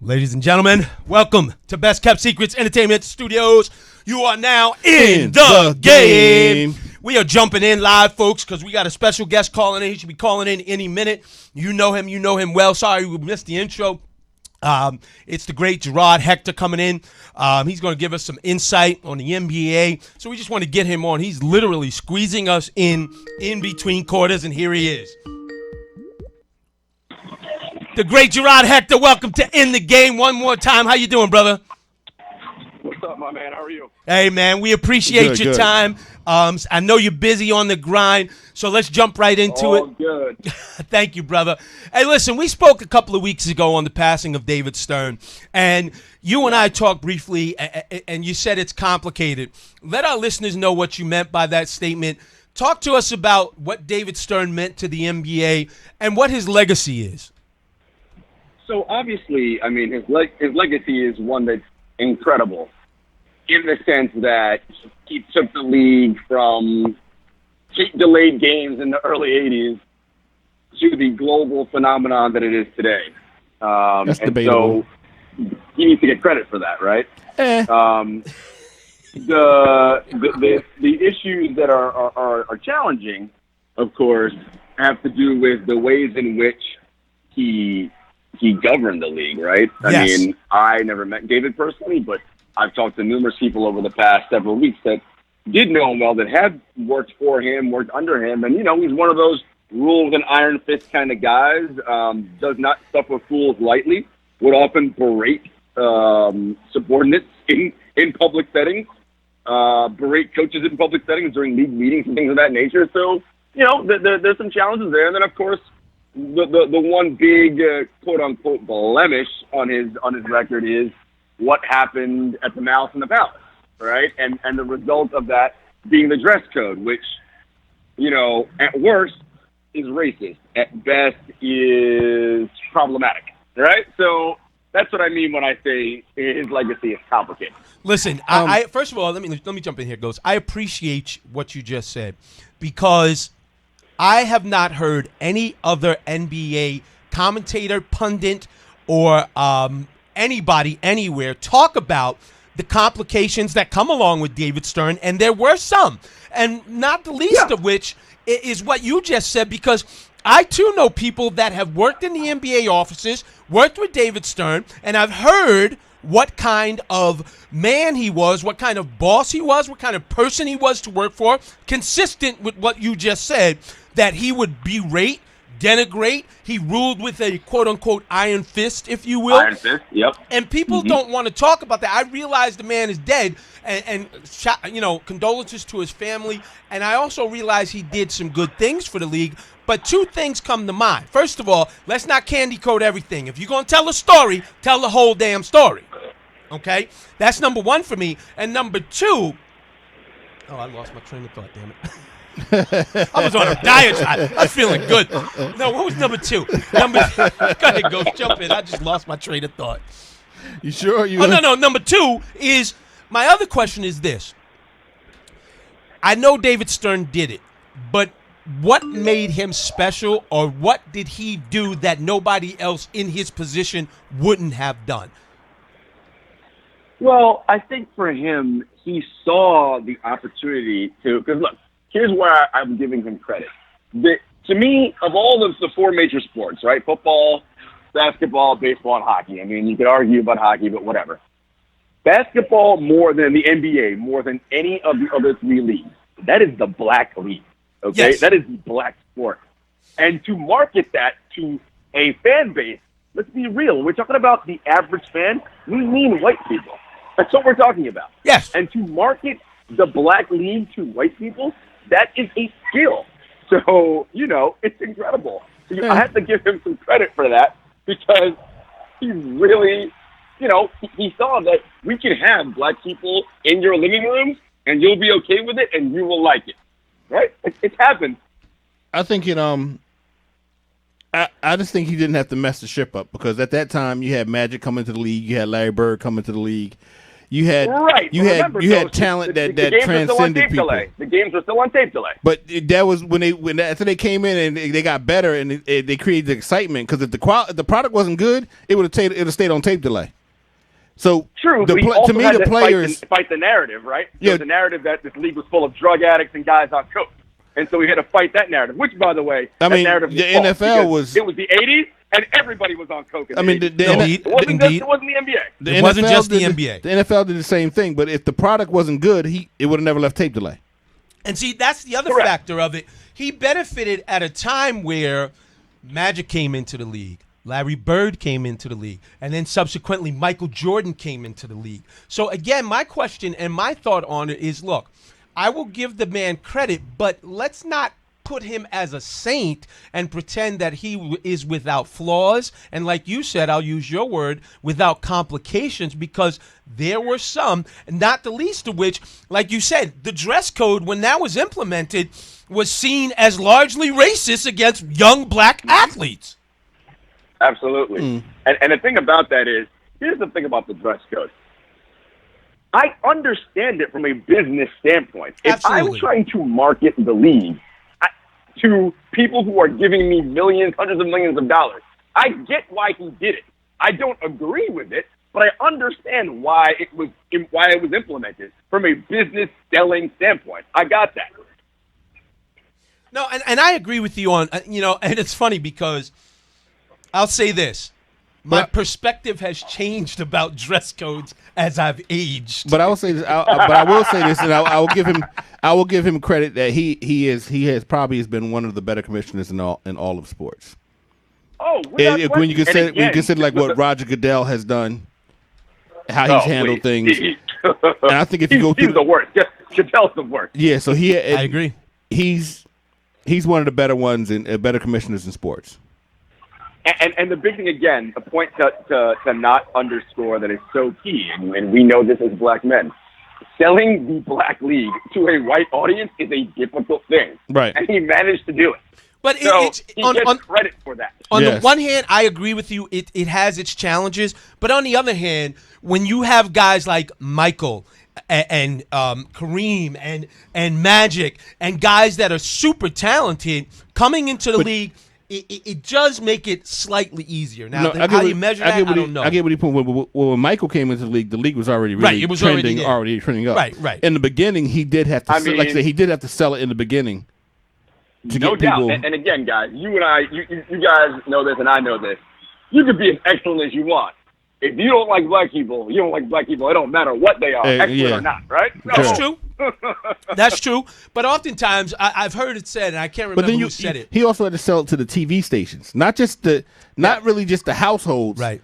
Ladies and gentlemen, welcome to Best Kept Secrets Entertainment Studios. You are now in the game. We are jumping in live, folks, because we got a special guest calling in. He should be calling in any minute. You know him well. Sorry we missed the intro. It's the great Gerard Hector coming in. He's going to give us some insight on the NBA. So we just want to get him on. He's literally squeezing us in between quarters, and here he is. The great Gerard Hector, welcome to In the Game one more time. How you doing, brother? What's up, my man? How are you? Hey, man, we appreciate your time. I know you're busy on the grind, so let's jump right into it. Good. Thank you, brother. Hey, listen, we spoke a couple of weeks ago on the passing of David Stern, and you and I talked briefly, and you said it's complicated. Let our listeners know what you meant by that statement. Talk to us about what David Stern meant to the NBA and what his legacy is. So obviously, I mean, his legacy is one that's incredible in the sense that he took the league from delayed games in the early 80s to the global phenomenon that it is today. That's and debatable. So he needs to get credit for that, right? The issues that are challenging, of course, have to do with the ways in which he governed the league, right? Yes. I mean, I never met David personally, but I've talked to numerous people over the past several weeks that did know him well, that had worked for him, worked under him. And, you know, he's one of those rule with an iron fist kind of guys, does not suffer fools lightly, would often berate subordinates in public settings, berate coaches in public settings during league meetings and things of that nature. So, you know, there's some challenges there. And then, of course, the one big quote unquote blemish on his record is what happened at the Malice in the Palace, right? And the result of that being the dress code, which, you know, at worst is racist, at best is problematic, right? So that's what I mean when I say his legacy is complicated. Listen, I first of all, let me jump in here, Ghost. I appreciate what you just said because I have not heard any other NBA commentator, pundit, or anybody anywhere talk about the complications that come along with David Stern, and there were some, and not the least of which is what you just said, because I, too, know people that have worked in the NBA offices, worked with David Stern, and I've heard what kind of man he was, what kind of boss he was, what kind of person he was to work for, consistent with what you just said, that he would berate, denigrate. He ruled with a quote-unquote iron fist, if you will. Iron fist, yep. And people don't want to talk about that. I realize the man is dead, and you know, condolences to his family. And I also realize he did some good things for the league. But two things come to mind. First of all, let's not candy coat everything. If you're going to tell a story, tell the whole damn story. Okay? That's number one for me. And number two, I lost my train of thought, damn it. I was on a diatribe. I was feeling good. No, what was number two? Go ahead, Ghost, jump in. I just lost my train of thought. You sure? No. Number two is, my other question is this. I know David Stern did it, but what made him special, or what did he do that nobody else in his position wouldn't have done? Well, I think for him, he saw the opportunity to, because look, here's where I'm giving him credit. To me, of all the four major sports, right, football, basketball, baseball, and hockey, I mean, you could argue about hockey, but whatever. Basketball, more than the NBA, more than any of the other three leagues, that is the black league, okay? Yes. That is the black sport. And to market that to a fan base, let's be real, we're talking about the average fan, we mean white people. That's what we're talking about. Yes. And to market the black league to white people, that is a skill. So, you know, it's incredible. I have to give him some credit for that because he really, you know, he saw that we can have black people in your living rooms and you'll be okay with it and you will like it. Right? It's happened. I think I just think he didn't have to mess the ship up because at that time you had Magic coming to the league, you had Larry Bird coming to the league. You had Right. you But had remember, you had those- talent the that games were still on transcended tape people. delay. The games were still on tape delay. But that was when after they came in and they got better and they created the excitement, because if the product wasn't good, it would have stayed on tape delay. So True, but he also to me had the to players fight the narrative, right? Yeah. The narrative that this league was full of drug addicts and guys on coke. And so he had to fight that narrative, which, by the way, I that mean, narrative the was false, NFL because was- it was the 80s, and everybody was on coke in the I mean, 80s. Indeed. It wasn't Indeed. it wasn't the NBA. the It wasn't NFL just the did NBA. The NFL did the same thing, but if the product wasn't good, it would have never left tape delay. And see, that's the other Correct. factor of it. He benefited at a time where Magic came into the league, Larry Bird came into the league, and then subsequently Michael Jordan came into the league. So again, my question and my thought on it is, look, I will give the man credit, but let's not put him as a saint and pretend that he is without flaws. And like you said, I'll use your word, without complications, because there were some, not the least of which, like you said, the dress code, when that was implemented, was seen as largely racist against young black athletes. Absolutely. And the thing about that is, here's the thing about the dress code. I understand it from a business standpoint. If I'm Absolutely. trying to market the league to people who are giving me millions, hundreds of millions of dollars, I get why he did it. I don't agree with it, but I understand why it was implemented from a business selling standpoint. I got that. No, and I agree with you on, and it's funny because I'll say this. My perspective has changed about dress codes as I've aged. But I will say this. But I will say this, and I will give him credit that he has probably been one of the better commissioners in all of sports. Oh, When you consider like what Roger Goodell has done, how he's handled things, and I think if you go through he's the worst. Goodell's the worst. Yeah, so I agree. He's one of the better ones and better commissioners in sports. And the big thing, again, a point to not underscore that is so key, and we know this as black men, selling the black league to a white audience is a difficult thing. Right. And he managed to do it. But He gets on credit for that. On Yes. the one hand, I agree with you. It has its challenges. But on the other hand, when you have guys like Michael and Kareem and Magic and guys that are super talented coming into the league, it does make it slightly easier. Now, how you measure that, I don't know. I get what he put. When Michael came into the league was already really Right, it was trending, already trending up. Right. In the beginning, he did have to, like I said, he did have to sell it in the beginning. No doubt. And again, guys, you and I, you guys know this, and I know this. You could be as excellent as you want. If you don't like black people, you don't like black people. It don't matter what they are, excellent or not, right? That's true. That's true. But oftentimes, I've heard it said, and I can't remember who said it. He also had to sell it to the TV stations, not really just the households. Right.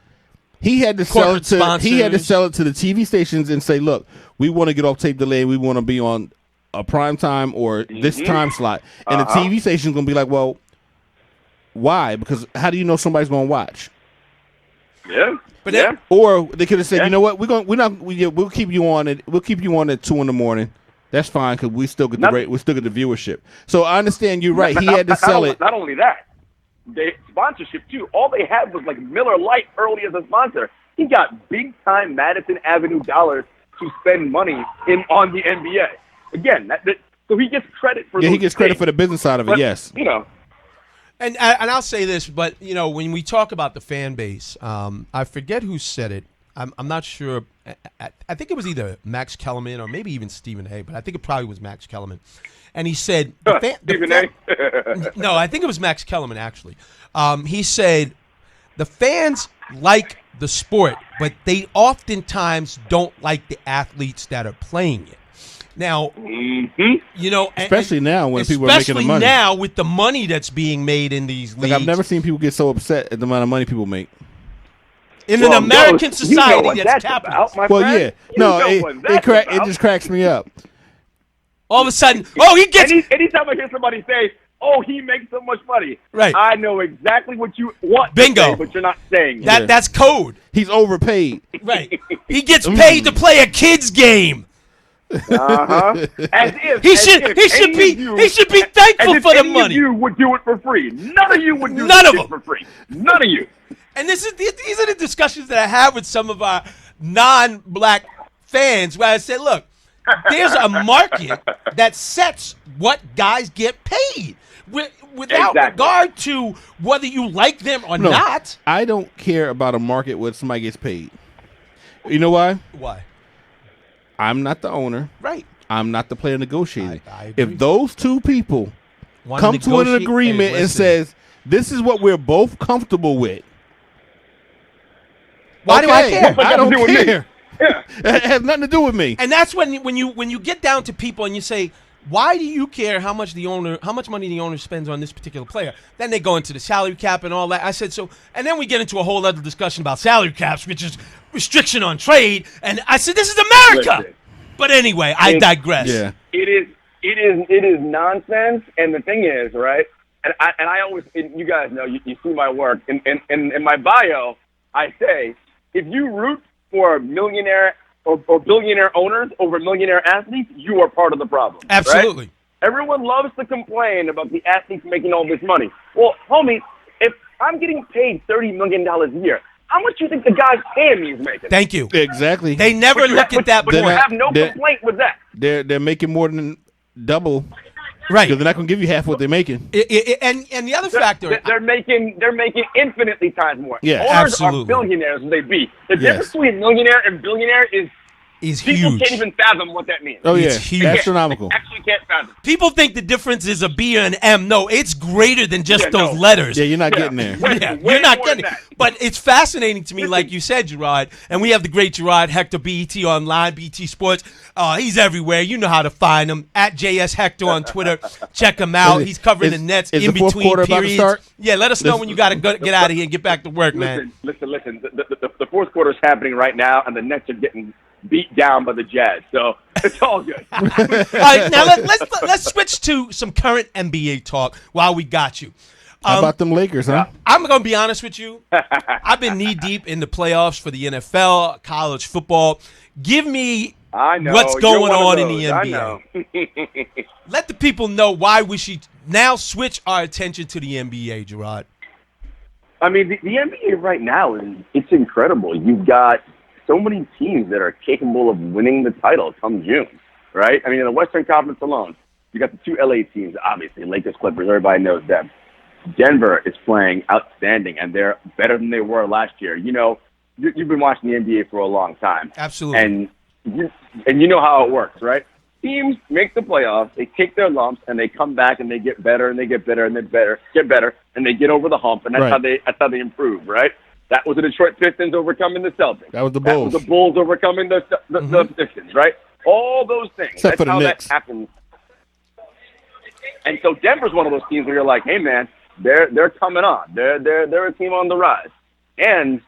He had to sell it Corporate to. He had to sponsors. sell it to the TV stations and say, "Look, we want to get off tape delay. We want to be on a prime time or this time slot." And the TV station's going to be like, "Well, why? Because how do you know somebody's going to watch?" Yeah. But yeah. Or they could have said, "You know what? We'll keep you on it. We'll keep you on at 2 a.m. That's fine because we still get the rate. We still get the viewership." So I understand you're right. He had to sell it. Not only that, they sponsorship too. All they had was like Miller Lite early as a sponsor. He got big time Madison Avenue dollars to spend money on the NBA. Again, so he gets credit for. Yeah, he those gets credit things. for the business side of it. But, Yes. And I'll say this, but when we talk about the fan base, I forget who said it. I'm not sure. I think it was either Max Kellerman or maybe even Stephen A. But I think it probably was Max Kellerman. And he said, Stephen A. No, I think it was Max Kellerman actually. He said the fans like the sport, but they oftentimes don't like the athletes that are playing it. Now, Especially now when people are making the money. Especially now with the money that's being made in these leagues. Like I've never seen people get so upset at the amount of money people make. In an American society that's capitalist. Well, yeah. No, it just cracks me up. All of a sudden, he gets... Anytime I hear somebody say, he makes so much money. Right. I know exactly what you want Bingo. to say, but you're not saying it. That's code. He's overpaid. Right. He gets paid to play a kid's game. As if He should be thankful for the money. You would do it for free. None of you would do None this of shit them. for free. None of you. And these are the discussions that I have with some of our non-black fans where I said, look, there's a market that sets what guys get paid without regard to whether you like them or not. I don't care about a market where somebody gets paid. You know why? Why? I'm not the owner. Right. I'm not the player negotiating. I agree. If those two people come to an agreement and says, this is what we're both comfortable with. Why do I care? I don't care. Yeah. It has nothing to do with me. And that's when you get down to people and you say, why do you care how much money the owner spends on this particular player? Then they go into the salary cap and all that. I said so, and then we get into a whole other discussion about salary caps, which is restriction on trade. And I said, this is America. Listen, but anyway, I digress. Yeah. It is nonsense. And the thing is, right? And I always, you guys know, you see my work. In my bio, I say, if you root for millionaire or billionaire owners over millionaire athletes, you are part of the problem. Absolutely. Right? Everyone loves to complain about the athletes making all this money. Well, homie, if I'm getting paid $30 million a year, how much do you think the guy paying me is making? Thank you. Exactly. They never look at that point. But you have no complaint with that. They're making more than double. Right. Because they're not going to give you half what they're making. And the other factor. They're making infinitely times more. Yeah, owners absolutely. are billionaires when they be. The difference between millionaire and billionaire is people huge. can't even fathom what that means. Oh, yeah. It's huge. Astronomical. They actually can't fathom. People think the difference is a B and an M. No, it's greater than just those letters. Yeah, you're not getting there. You're not getting it. But it's fascinating to me, like you said, Gerard, and we have the great Gerard Hector, BET Online, BET Sports. He's everywhere. You know how to find him. At JS Hector on Twitter. Check him out. He's covering the Nets in between periods. Yeah, let us know when you got to get out of here and get back to work, man. Listen. The fourth quarter is happening right now, and the Nets are getting beat down by the Jazz. So it's all good. All right, now let's switch to some current NBA talk while we got you. How about them Lakers, huh? I'm going to be honest with you. I've been knee-deep in the playoffs for the NFL, college football. Give me what's going on in the NBA. Let the people know why we should now switch our attention to the NBA, Gerard. I mean, the NBA right now, it's incredible. You've got so many teams that are capable of winning the title come June, right? I mean, in the Western Conference alone, you got the two LA teams, obviously, Lakers, Clippers, everybody knows them. Denver is playing outstanding, and they're better than they were last year. You know, you've been watching the NBA for a long time. Absolutely. And you know how it works, right? Teams make the playoffs, they take their lumps, and they come back and they get better and they get better and they get better, and they get over the hump, and that's how they improve, right? That was the Detroit Pistons overcoming the Celtics. That was the Bulls. That was the Bulls overcoming the Pistons, right? All those things. Except that's how that happens. And so Denver's one of those teams where you're like, hey man, they're coming on. They're a team on the rise. And,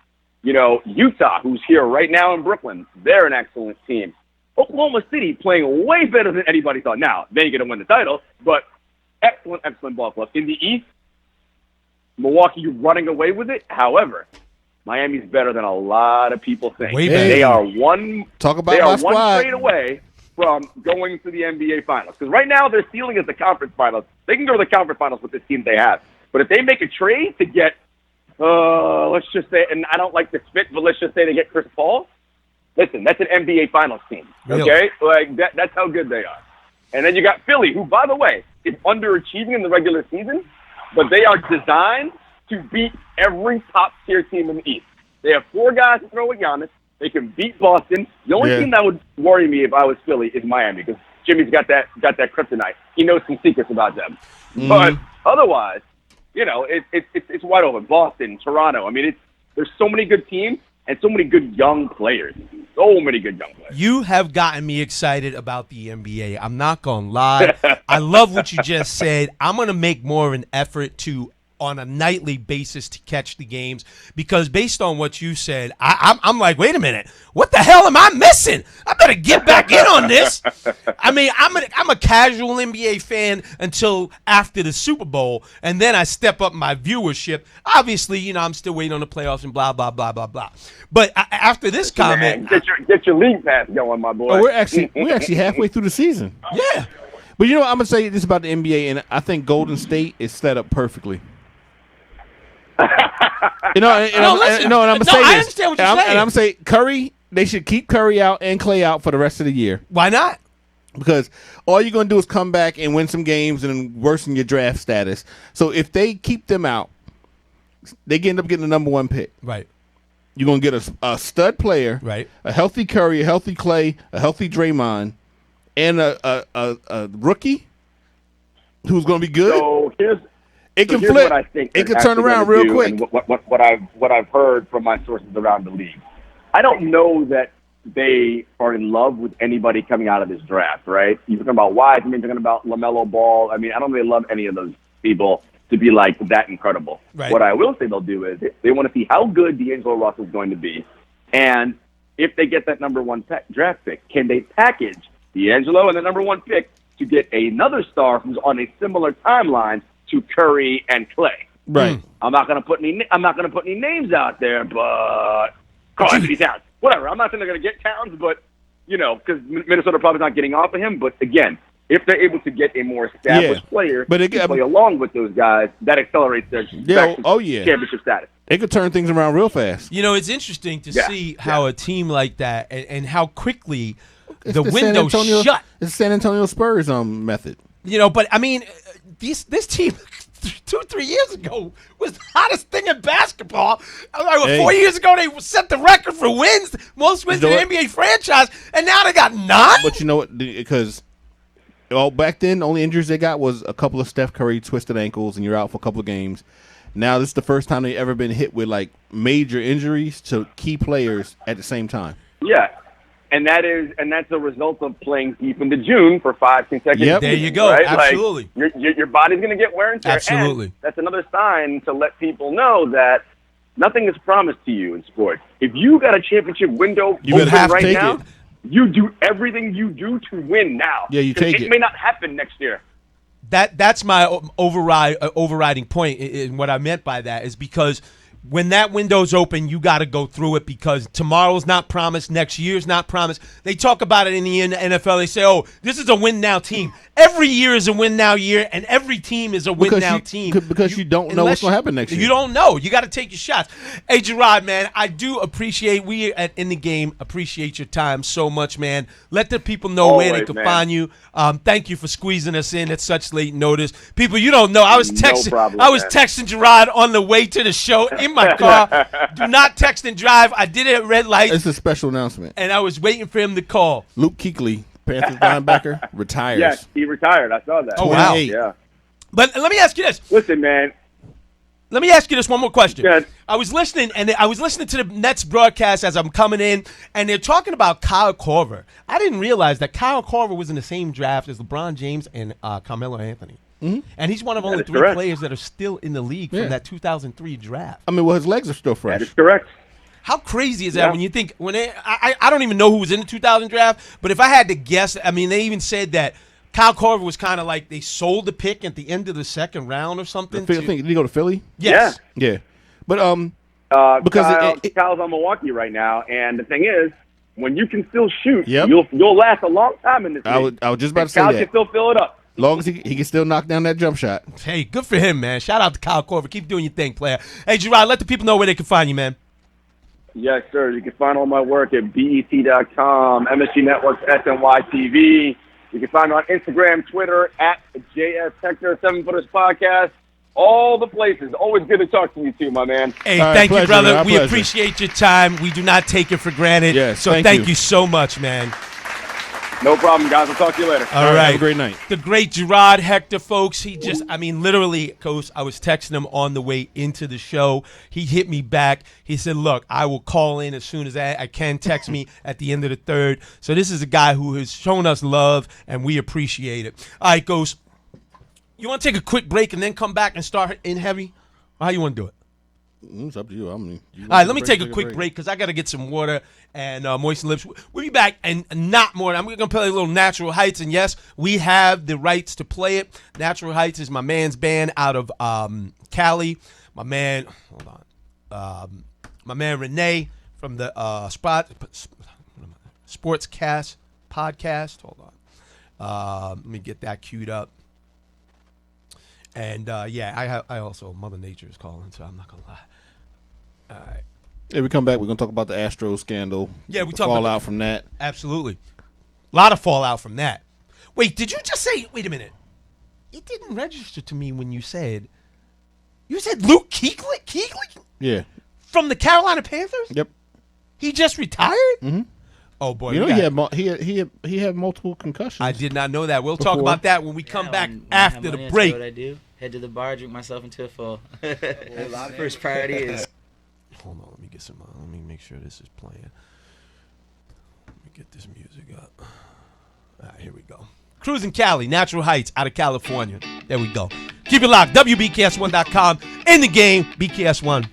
you know, Utah, who's here right now in Brooklyn, they're an excellent team. Oklahoma City playing way better than anybody thought. Now, they ain't going to win the title, but excellent ball club. In the East, Milwaukee running away with it. However, Miami's better than a lot of people think. Way better. They are one squad. trade away from going to the NBA Finals. Because right now, their ceiling is the conference finals. They can go to the conference finals with this team they have. But if they make a trade to get, let's just say, and I don't like to spit, but let's just say they get Chris Paul, listen, that's an NBA Finals team. Okay? Really? Like, that's how good they are. And then you got Philly, who, by the way, is underachieving in the regular season, but they are designed to beat every top-tier team in the East. They have 4 guys to throw at Giannis. They can beat Boston. The only team that would worry me if I was Philly is Miami, because Jimmy's got that kryptonite. He knows some secrets about them. Mm-hmm. But otherwise, you know, it's wide open. Boston, Toronto. I mean, there's so many good teams and so many good young players. So many good young players. You have gotten me excited about the NBA. I'm not going to lie. I love what you just said. I'm going to make more of an effort to, on a nightly basis, to catch the games, because based on what you said, I'm like, wait a minute, what the hell am I missing? I better get back in on this. I mean, I'm a casual NBA fan until after the Super Bowl, and then I step up my viewership. Obviously, you know, I'm still waiting on the playoffs and blah blah blah blah blah. But after this comment, get your league pass going, my boy. Oh, we're actually halfway through the season. Yeah. But you know, I'm gonna say this about the NBA, and I think Golden State is set up perfectly. And I'm gonna say this. I understand what you're saying. And I'm saying Curry, they should keep Curry out and Clay out for the rest of the year. Why not? Because all you're going to do is come back and win some games and worsen your draft status. So if they keep them out, they end up getting the number 1 pick. Right. You're going to get a stud player, Right. a healthy Curry, a healthy Clay, a healthy Draymond, and a rookie who's going to be good. So here's flip. what I think It can they're turn actually around gonna real do, quick. and what I've heard from my sources around the league. I don't know that they are in love with anybody coming out of this draft, right? You're talking about Wiseman, you're talking about LaMelo Ball. I mean, I don't really love any of those people to be like that incredible. Right. What I will say they'll do is they want to see how good D'Angelo Russell is going to be. And if they get that number 1 draft pick, can they package D'Angelo and the number 1 pick to get another star who's on a similar timeline to Curry and Clay? Right. I'm not going to put any names out there, but Karl Anthony Towns. Whatever. I'm not saying they're going to get Towns, but, because Minnesota probably not getting off of him. But, again, if they're able to get a more established player to play along with those guys, that accelerates their championship status. They could turn things around real fast. It's interesting to see how a team like that and how quickly the San window Antonio, shut. It's San Antonio Spurs method. But, I mean, this team 2-3 years ago was the hottest thing in basketball. 4 years ago, they set the record for wins, most wins in the NBA franchise, and now they got none? But you know what? Because back then, the only injuries they got was a couple of Steph Curry twisted ankles, and you're out for a couple of games. Now this is the first time they've ever been hit with like major injuries to key players at the same time. Yeah. And that's a result of playing deep into June for 5 consecutive Yep. There seasons, you go. right? Absolutely. Like, your body's going to get wear and tear. Absolutely. And that's another sign to let people know that nothing is promised to you in sports. If you got a championship window You better have to right take now, it. you do everything you do to win now. Yeah, you take it. It may not happen next year. That's my overriding point. And what I meant by that is because when that window's open, you got to go through it because tomorrow's not promised, next year's not promised. They talk about it in the NFL. They say, "Oh, this is a win-now team." Every year is a win-now year, and every team is a win-now team. Because you don't know what's going to happen next year. You don't know. You got to take your shots. Hey, Gerard, man, I do appreciate In the Game appreciate your time so much, man. Let the people know where they can find you. Thank you for squeezing us in at such late notice. People, you don't know. I was texting Gerard on the way to the show in my car. Do not text and drive. I did it at red lights. It's a special announcement. And I was waiting for him to call. Luke Kuechly, Panthers linebacker, retires. Yes, he retired. I saw that. Oh, wow. Yeah. But let me ask you this. Listen, man. Let me ask you this one more question. Good. I was listening to the Nets broadcast as I'm coming in, and they're talking about Kyle Korver. I didn't realize that Kyle Korver was in the same draft as LeBron James and Carmelo Anthony. Mm-hmm. And he's one of only 3 players that are still in the league from that 2003 draft. I mean, well, his legs are still fresh. That is correct. How crazy is that when you think I don't even know who was in the 2000 draft, but if I had to guess, I mean, they even said that Kyle Korver was kind of like they sold the pick at the end of the second round or something. Did he go to Philly? Yes. Yeah. But because Kyle's on Milwaukee right now, and the thing is, when you can still shoot, Yep. you'll last a long time in this league. I was just about to say Kyle that. can still fill it up. As long as he can still knock down that jump shot. Hey, good for him, man. Shout out to Kyle Korver. Keep doing your thing, player. Hey, Gerard, let the people know where they can find you, man. Yes, sir. You can find all my work at BET.com, MSG Networks, SNYTV. You can find me on Instagram, Twitter, at JS Hector, 7-Footers Podcast. All the places. Always good to talk to you, too, my man. Hey, right, thank you, pleasure, brother. man. We Pleasure. appreciate your time. We do not take it for granted. Yes, so thank you so much, man. No problem, guys. I'll talk to you later. All right. Have a great night. The great Gerard Hector, folks. He just, literally, Coach, I was texting him on the way into the show. He hit me back. He said, look, I will call in as soon as I can. Text me at the end of the third. So this is a guy who has shown us love, and we appreciate it. All right, Coach. You want to take a quick break and then come back and start in heavy? Or how you want to do it? It's up to you. All right, let me take a quick break because I got to get some water and moisten lips. We'll be back and not more. I'm going to play a little Natural Heights. And, yes, we have the rights to play it. Natural Heights is my man's band out of Cali. My man, my man Renee from the Sportscast podcast. Hold on. Let me get that queued up. And, I also, Mother Nature is calling, so I'm not going to lie. All right. Yeah, we come back. We're gonna talk about the Astros scandal. Yeah, we the talk about fallout from that. Absolutely. A lot of fallout from that. Wait, did you just say, wait a minute. It didn't register to me when you said Luke Kuechly? Yeah. From the Carolina Panthers? Yep. He just retired? Mm-hmm. Oh, boy. You know, he had multiple concussions. I did not know that. We'll talk about that when we come back after the break. What I do? Head to the bar, drink myself into a full. First priority is. Hold on, let me get some. Let me make sure this is playing. Let me get this music up. All right, here we go. Cruising Cali, Natural Heights, out of California. There we go. Keep it locked. WBKS1.com. In the game, BKS1.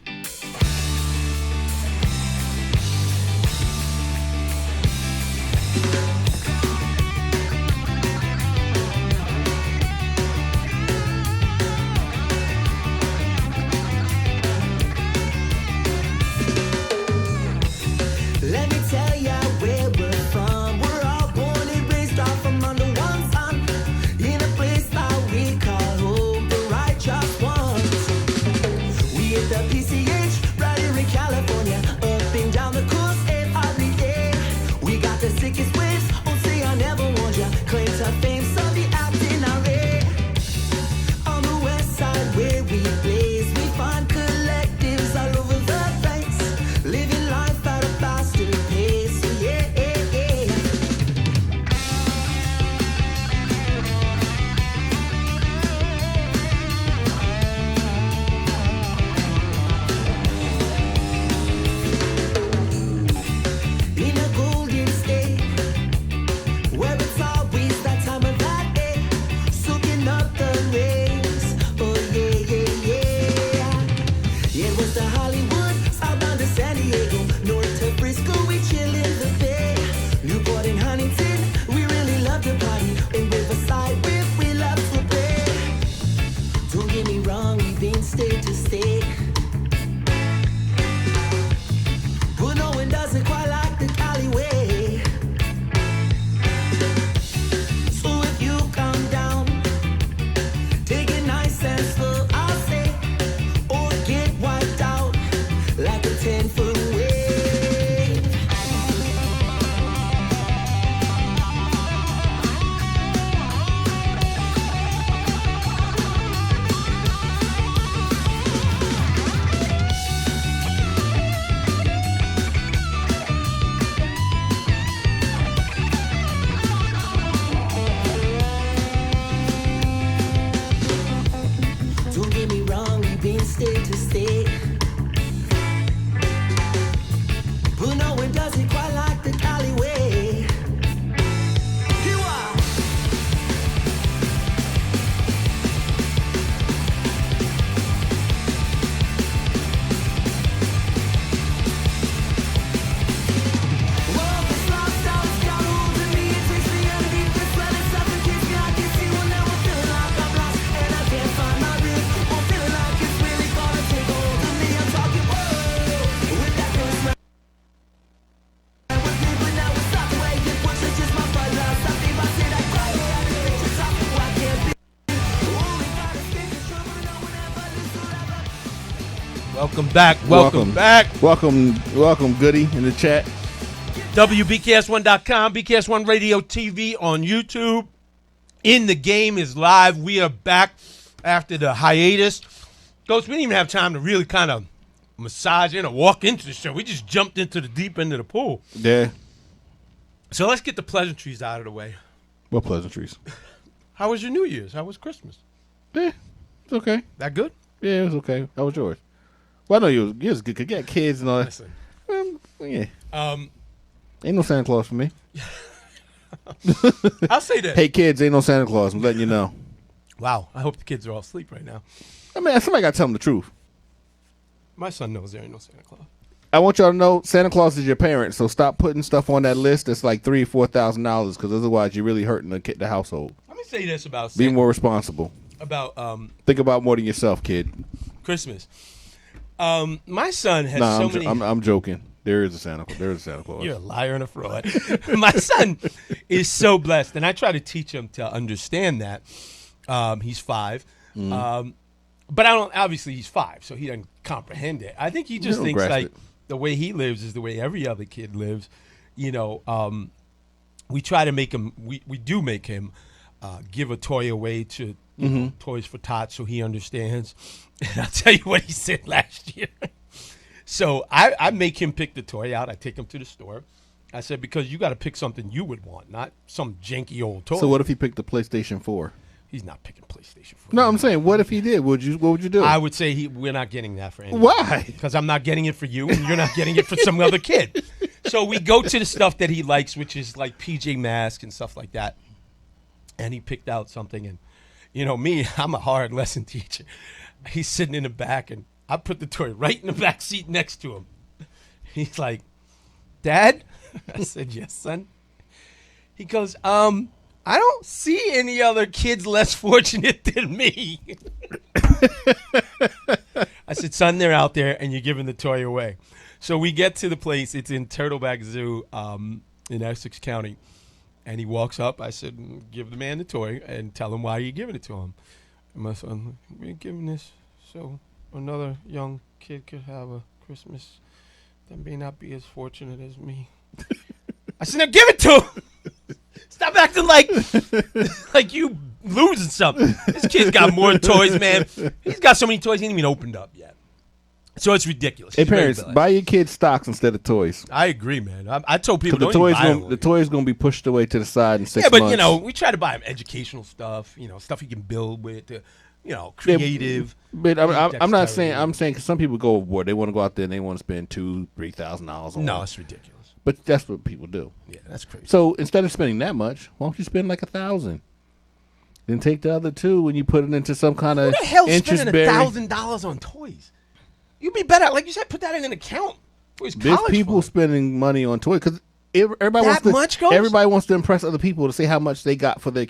Let me tell ya where we're from. We're all born and raised off from under one sun. In a place that we call home, the righteous ones. We hit the PCH right here in California. Up and down the coast every day. We got the sickest waves. Oh, say I never warned ya. Claim to fame, so the acting array. On the west side where we blaze, we find collectives all over the place. Living life at a faster pace, yeah. In a golden state, where it's always that time of that day, soaking up the rays. Oh yeah. It was the Hollywood, southbound to San Diego, north to Frisco, we chill in the bay. Newport and Huntington, we really love to party. In Riverside, we love to play. Don't get me wrong, we've been state to state. But no one does it quite like the Cali way. So if you come down, take it nice and slow, I'll say, or get wiped out like a 10-foot wave. Don't get me wrong, we've been state to state. But no one does it quite like the Cali way. You are. Well, this lifestyle's got hold of me. It takes me underneath the sweat and suffocates me. I can see when now I'm feeling like I'm lost and I can't find my rhythm. I'm feeling like it's really gonna take hold of me. I'm talking whoa with that first round. Was me, but now it's not the way it was. It's just my blood love. Something about it I cry. I can't just stop. I can't be. Only gotta stay control, but no one ever lives forever. Welcome back. Welcome back. Welcome, Goody, in the chat. WBKS1.com, BKS1 Radio TV on YouTube. In the Game is live. We are back after the hiatus. Ghost, we didn't even have time to really kind of massage in or walk into the show. We just jumped into the deep end of the pool. Yeah. So let's get the pleasantries out of the way. What pleasantries? How was your New Year's? How was Christmas? Yeah, it's okay. That good? Yeah, it was okay. How was yours? Well, I know you was good. You got kids and all that. Listen. Yeah. Um, Ain't no Santa Claus for me. I'll say this. Hey, kids, ain't no Santa Claus. I'm letting you know. Wow. I hope the kids are all asleep right now. I mean, somebody got to tell them the truth. My son knows there ain't no Santa Claus. I want y'all to know Santa Claus is your parent, so stop putting stuff on that list that's like $3,000 or $4,000 because otherwise you're really hurting the household. Let me say this about Be Santa, more responsible. about Think about more than yourself, kid. Christmas. My son has Nah, so many. I'm joking. There is a Santa Claus. There is a Santa Claus. You're a liar and a fraud. My son is so blessed, and I try to teach him to understand that. He's 5. But I don't. Obviously, he's 5, so he doesn't comprehend it. I think he just don't thinks grasp like it. the way he lives is the way every other kid lives. You know, we try to make him. We do make him give a toy away to you know, Toys for Tots, so he understands. And I'll tell you what he said last year. So I make him pick the toy out. I take him to the store. I said, because you got to pick something you would want, not some janky old toy. So what if he picked the PlayStation 4? He's not picking PlayStation 4. No, I'm saying, what if he did? What would you do? I would say we're not getting that for anyone. Why? Because I'm not getting it for you, and you're not getting it for some other kid. So we go to the stuff that he likes, which is like PJ Masks and stuff like that. And he picked out something, and you know me, I'm a hard lesson teacher. He's sitting in the back, and I put the toy right in the back seat next to him. He's like, Dad? I said, yes, son. He goes, I don't see any other kids less fortunate than me. I said, son, they're out there, and you're giving the toy away. So we get to the place. It's in Turtleback Zoo in Essex County. And he walks up. I said, give the man the toy and tell him why you're giving it to him. And my son, we're giving this so another young kid could have a Christmas that may not be as fortunate as me. I said, now give it to him. Stop acting like you losing something. This kid's got more toys, man. He's got so many toys he ain't even opened up yet. So it's ridiculous. Hey, It's very parents, bad. buy your kids stocks instead of toys. I agree, man. I told people Because don't even buy them. the toys going to be pushed away to the side in 6 Yeah, but months. you know, we try to buy him educational stuff. You know, stuff he can build with. You know, creative. But I'm not dexterity. saying. I'm saying because some people go overboard. They want to go out there and they want to spend $2,000-$3,000 on. No, one. it's ridiculous. But that's what people do. Yeah, that's crazy. So instead of spending that much, why don't you spend like $1,000? Then take the other $2 and you put it into some kind Who of the hell's interest spending bearing. $1,000 on toys? You'd be better, like you said, put that in an account for his There's college people fund. spending money on toys because everybody That much goes? Everybody wants to impress other people to say how much they got for their.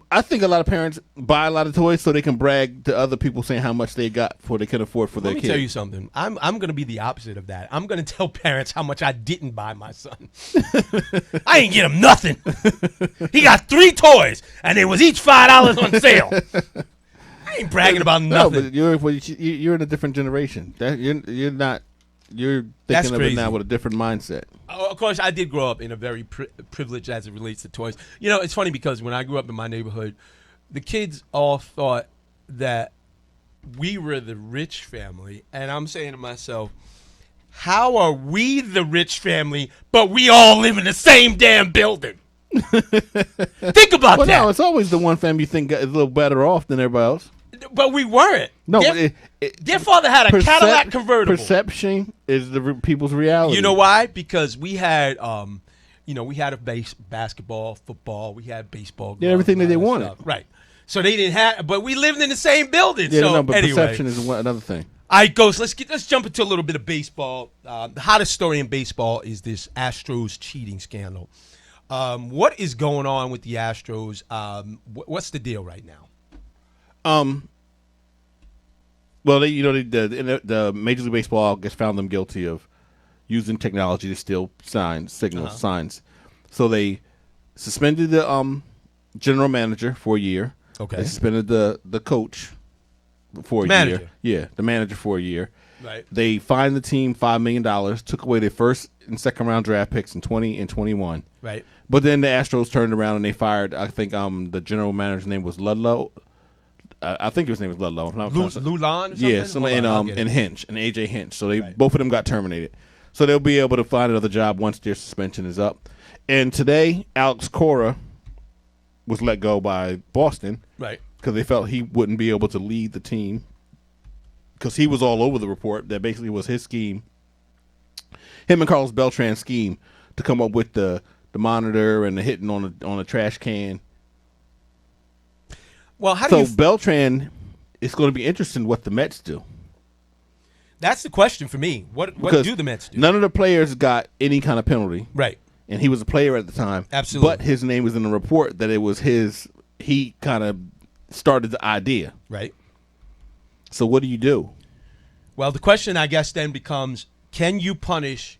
I think a lot of parents buy a lot of toys so they can brag to other people saying how much they got for they can afford for their Let me kid. tell you something. I'm going to be the opposite of that. I'm going to tell parents how much I didn't buy my son. I ain't get him nothing. He got 3 toys, and they was each $5 on sale. I ain't bragging about No, nothing. but you're in a different generation. That you're not. You're That's thinking of it crazy. now with a different mindset. Of course, I did grow up in a very privileged as it relates to toys. You know, it's funny because when I grew up in my neighborhood, the kids all thought that we were the rich family. And I'm saying to myself, how are we the rich family, but we all live in the same damn building? Think about Well, that. no, it's always the one family you think is a little better off than everybody else. But we weren't. No, Their father had a Cadillac convertible. Perception is people's reality. You know why? Because we had, we had a basketball, football, we had baseball. Yeah, everything gloves, that they all wanted. stuff. Right. So they didn't have, but we lived in the same building. Yeah, so no, but anyway, perception is another thing. All right, Ghost. Let's jump into a little bit of baseball. The hottest story in baseball is this Astros cheating scandal. What is going on with the Astros? What's the deal right now? Well, the Major League Baseball gets found them guilty of using technology to steal signs. So they suspended the general manager for a year. Okay. They suspended the coach for a Manager. year. Yeah, the manager for a year. Right. They fined the team $5 million, took away their first and second round draft picks in 20 and 21. Right. But then the Astros turned around and they fired, I think the general manager's name was Ludlow. I think his name was Ludlow. Lulan or something? Yeah, and Hinch, and AJ Hinch. So both of them got terminated. So they'll be able to find another job once their suspension is up. And today, Alex Cora was let go by Boston. Right. Because they felt he wouldn't be able to lead the team. Because he was all over the report. That basically was his scheme. Him and Carlos Beltran's scheme to come up with the monitor and the hitting on the trash can. Well, how do you? Beltran, it's going to be interesting what the Mets do. That's the question for me. What do the Mets do? None of the players got any kind of penalty. Right. And he was a player at the time. Absolutely. But his name was in the report that it was his. He kind of started the idea. Right. So what do you do? Well, the question, I guess, then becomes, can you punish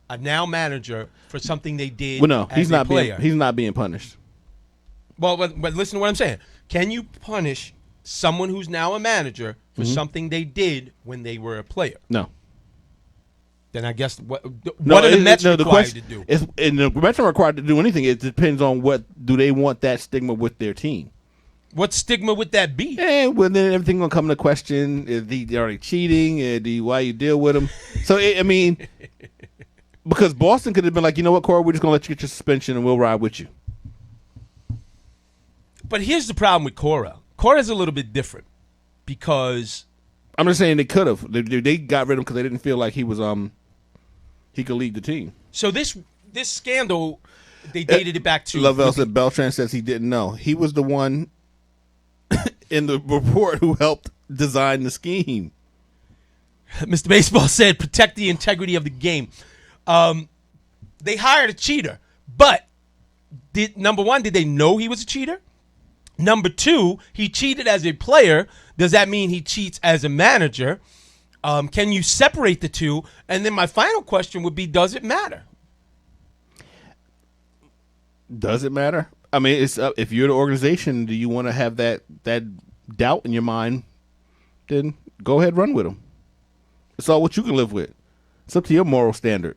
a now manager for something they did Well, no, as he's a not player? he's not being punished. Well, but listen to what I'm saying. Can you punish someone who's now a manager for something they did when they were a player? No. Then I guess what are the it- Mets no, required to question do? is, and the Mets are required to do anything. It depends on what do they want that stigma with their team. What stigma would that be? And well, then everything gonna come into question. Are they cheating? Why you deal with them? So I mean, because Boston could have been like, you know what, Corey, we're just gonna let you get your suspension and we'll ride with you. But here's the problem with Cora. Cora's a little bit different because I'm just saying they could have. They got rid of him because they didn't feel like he was he could lead the team. so this scandal they dated it back to Lavelle said Beltran says he didn't know. He was the one in the report who helped design the scheme. Mr. Baseball said protect the integrity of the game. They hired a cheater, but number one, did they know he was a cheater? Number two, he cheated as a player. Does that mean he cheats as a manager? Can you separate the two? And then my final question would be, does it matter? Does it matter? I mean, it's if you're the organization, do you want to have that doubt in your mind? Then go ahead, run with them. It's all what you can live with. It's up to your moral standard.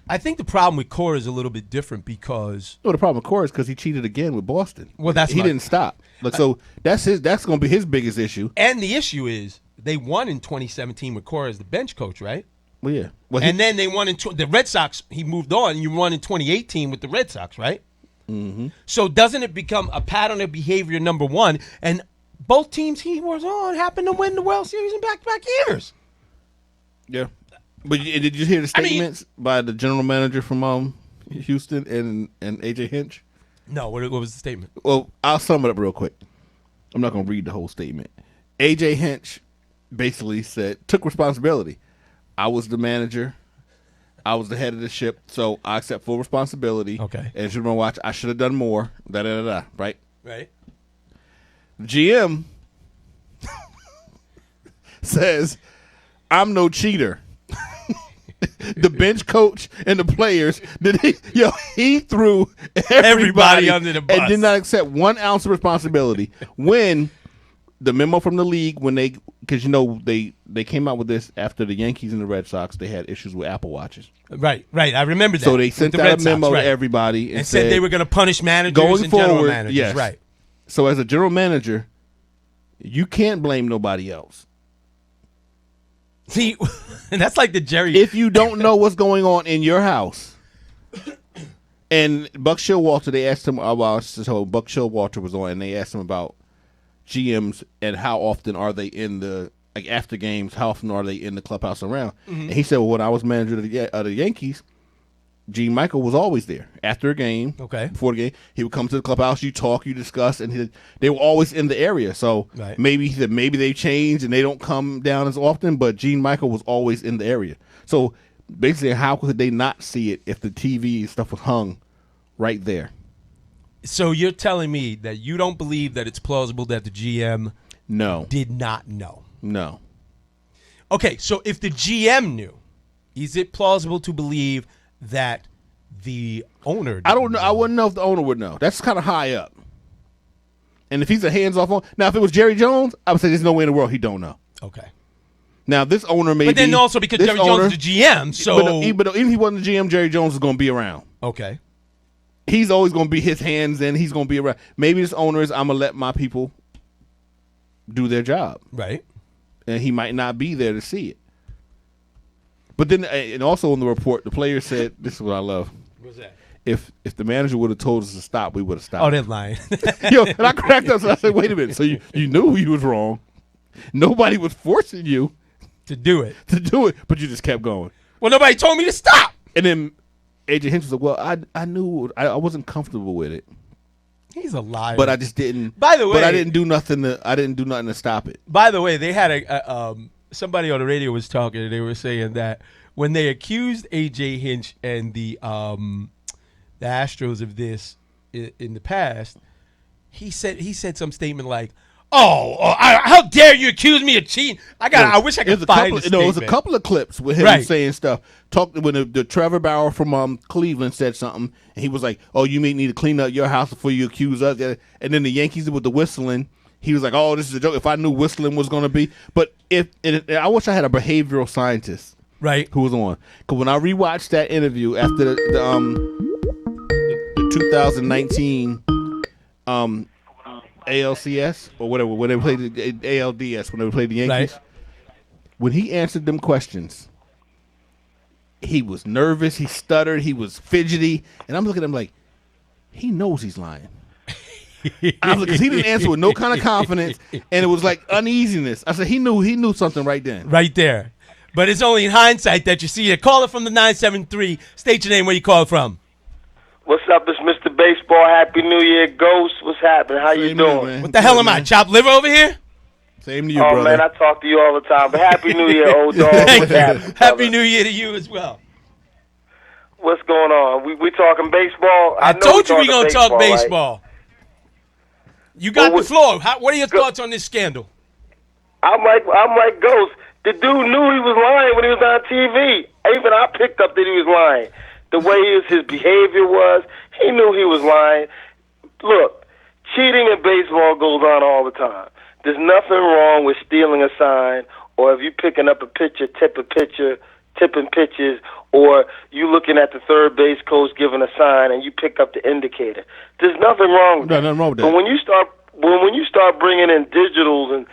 I think the problem with Cora is a little bit different because Well, the problem with Corey is because he cheated again with Boston. Well, that's he my- didn't stop. Like so, that's going to be his biggest issue. and the issue is they won in 2017 with Cora as the bench coach, right? Well, yeah. Well, And then they won in the Red Sox. He moved on. You won in 2018 with the Red Sox, right? Mm-hmm. So doesn't it become a pattern of behavior, number one? And both teams he was on happened to win the World Series in back-to-back years. yeah. But did you hear the statements by the general manager from Houston and AJ Hinch? No, what was the statement? Well, I'll sum it up real quick. I'm not going to read the whole statement. AJ Hinch basically took responsibility. I was the manager. I was the head of the ship, so I accept full responsibility. Okay. And should watch. I should have done more. Right? Right. GM says, I'm no cheater. The bench coach and the players, he threw everybody under the bus and did not accept 1 ounce of responsibility. When the memo from the league, because they came out with this after the Yankees and the Red Sox, they had issues with Apple Watches. Right. I remember that. So they sent With the out Red a memo Sox, to everybody and said they were going to punish managers going and general forward, managers. yes. Right. So as a general manager, you can't blame nobody else. See, and that's like the Jerry. If you don't know what's going on in your house. And Buck Showalter, they asked him so Buck Showalter was on, and they asked him about GMs and how often are they in the after games, how often are they in the clubhouse around? Mm-hmm. And he said, well, when I was manager of the Yankees, Gene Michael was always there after a game. Okay. Before the game, he would come to the clubhouse. You talk, you discuss, and they were always in the area. So Right. maybe they changed and they don't come down as often. But Gene Michael was always in the area. So basically, how could they not see it if the TV stuff was hung right there? So you're telling me that you don't believe that it's plausible that the GM No, did not know? no. Okay, so if the GM knew, is it plausible to believe that the owner I don't know. I wouldn't know if the owner would know. That's kind of high up. And if he's a hands-off owner, now if it was Jerry Jones, I would say there's no way in the world he don't know. Okay. Now this owner may But then be, also because this Jerry owner- Jones is the GM, so but even if he wasn't the GM, Jerry Jones is going to be around. okay. He's always going to be his hands in. He's going to be around. Maybe this owner is, I'm going to let my people do their job. Right. And he might not be there to see it. But then, and also in the report, the player said, this is what I love. What's that? If the manager would have told us to stop, we would have stopped. Oh, they're lying. Yo, and I cracked up. So I said, wait a minute. So you knew you was wrong. Nobody was forcing you to do it. to do it, but you just kept going. Well, nobody told me to stop. And then AJ Hinch was like, well, I knew I wasn't comfortable with it. He's a liar. But I just didn't. By the way, but I didn't do nothing. I didn't do nothing to stop it. By the way, they had somebody on the radio was talking, and they were saying that when they accused AJ Hinch and the Astros of this in the past, he said some statement like, how dare you accuse me of cheating? I wish I could find the statement. It was a couple of clips with him saying stuff. When the Trevor Bauer from Cleveland said something, and he was like, "Oh, you may need to clean up your house before you accuse us." And then the Yankees with the whistling, he was like, "Oh, this is a joke." If I knew whistling was going to be, but I wish I had a behavioral scientist Right. who was on. Because when I rewatched that interview after the 2019 ALCS or whatever, when they played the ALDS, when they played the Yankees, Right. when he answered them questions, he was nervous, he stuttered, he was fidgety, and I'm looking at him like, he knows he's lying. Because he didn't answer with no kind of confidence, and it was like uneasiness. I said he knew something right then. Right there. But it's only in hindsight that you see it. Call it from the 973. State your name, where you call from. What's up? It's Mr. Baseball. Happy New Year, Ghost. What's happening? How you Same to you, doing? man. What the hell am I, chopped liver over here? Same to you, Oh brother. man, I talk to you all the time. But Happy New Year, old dog. What's happening? Happy New Year to you as well. What's going on? We talking baseball? I know told you we we're going to talk right? baseball. You got Well, the floor. What are your thoughts on this scandal? I'm like Ghost. The dude knew he was lying when he was on TV. Even I picked up that he was lying. The way his behavior was, he knew he was lying. Look, cheating in baseball goes on all the time. There's nothing wrong with stealing a sign, or if you picking up a pitcher, tipping pitches, or you looking at the third base coach giving a sign and you pick up the indicator. There's nothing wrong with that. Nothing wrong with that. But when you start bringing in digitals and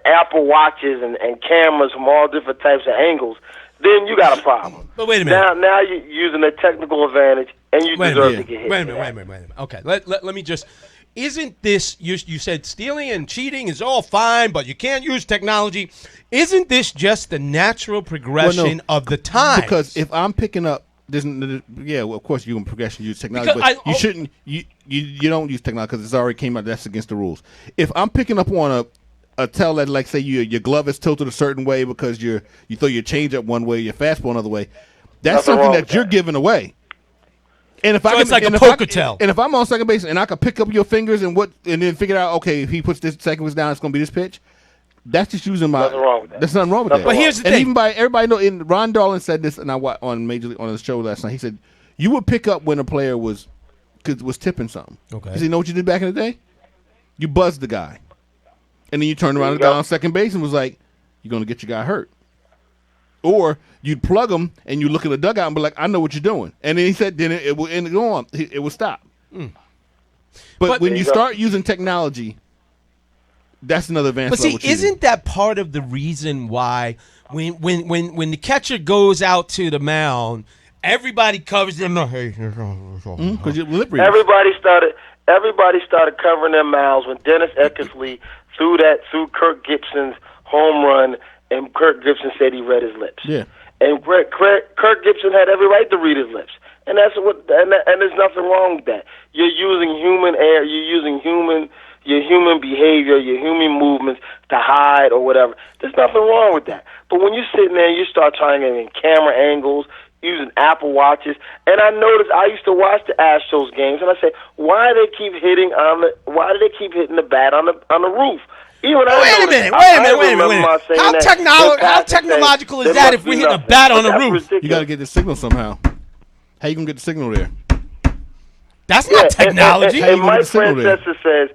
Apple Watches and cameras from all different types of angles, then you got a problem. But wait a minute. Now you're using a technical advantage, and you deserve to get hit. Wait a minute. Okay, let me just. Isn't this, you said stealing and cheating is all fine, but you can't use technology. Isn't this just the natural progression of the times? Because if I'm picking up, of course you can progression use technology, Because but you shouldn't. You don't use technology because it's already came out. That's against the rules. If I'm picking up on a tell that, like, say your glove is tilted a certain way because you throw your change up one way, your fastball another way, that's Nothing something wrong that with you're that. giving away. And if So it's like a poker tell. And if I'm on second base and I could pick up your fingers and then figure out, okay, if he puts this second base down, it's going to be this pitch. That's just using my. Nothing wrong with that. There's nothing wrong with Nothing that. But here's the and thing. even by everybody know, and Ron Darling said this, and I watched on Major League on the show last night. He said you would pick up when a player was tipping something. Okay. He said, you know what you did back in the day? You buzzed the guy, and then you turned around and There you got on second base and was like, "You're going to get your guy hurt." Or you'd plug him and you look at the dugout and be like, "I know what you're doing," and then he said, "Then it will end on. It will stop." But when you start using technology, that's another advanced But see, level cheating. isn't that part of the reason why when the catcher goes out to the mound, everybody covers them? Because you're lip readers. Everybody started covering their mouths when Dennis Eckersley threw Kirk Gibson's home run, and Kirk Gibson said he read his lips. Yeah. And Kirk Gibson had every right to read his lips, and and there's nothing wrong with that. You're using human air, you're using your human behavior, your human movements to hide or whatever. There's nothing wrong with that. But when you're sitting there, and you start trying in camera angles, using Apple Watches, and I noticed I used to watch the Astros games, and I said, why do they keep hitting the bat on the roof? Even Wait a minute. How technological is that if we're hitting a bat on the roof? You got to get the signal somehow. How you gonna get the signal there? That's not technology. And Mike Francesa says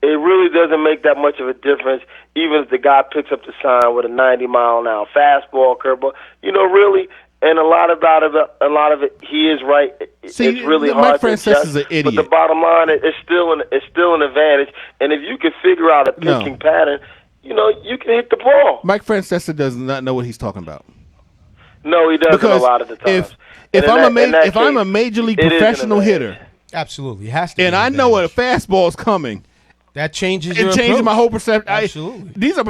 it really doesn't make that much of a difference, even if the guy picks up the sign with a 90-mile-an-hour fastball, curveball. Really, and a lot of it, he is right. See, it's really Mike hard to Francesa's adjust, an idiot. but the bottom line is it's still an advantage. And if you can figure out a pitching pattern, you can hit the ball. Mike Francesa does not know what he's talking about. No, he doesn't a lot of the times. If I'm a major league professional hitter, absolutely, it has to. And I know a fastball is coming, that changes. It changes my whole perception. Absolutely. These are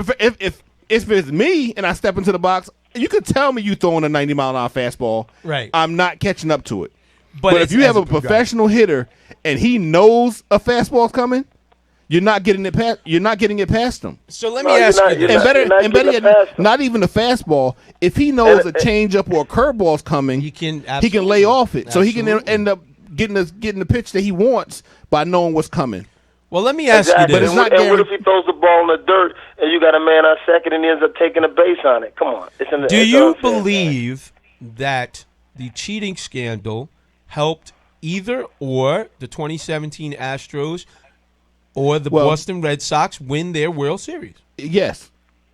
if it's me and I step into the box, you could tell me you throwing a 90-mile-an-hour fastball. Right. I'm not catching up to it. But if you have a professional hitter and he knows a fastball is coming, you're not getting it past. You're not getting it past him. So let me ask you this. Better yet, not even a fastball. If he knows a changeup or a curveball is coming, he can lay off it. So he can end up getting the pitch that he wants by knowing what's coming. Well, let me ask you this. But it's not and what if he throws the ball in the dirt and you got a man on second and he ends up taking a base on it? Come on. Do you believe that the cheating scandal helped either or the 2017 Astros or the Well- Boston Red Sox win their World Series. Yes,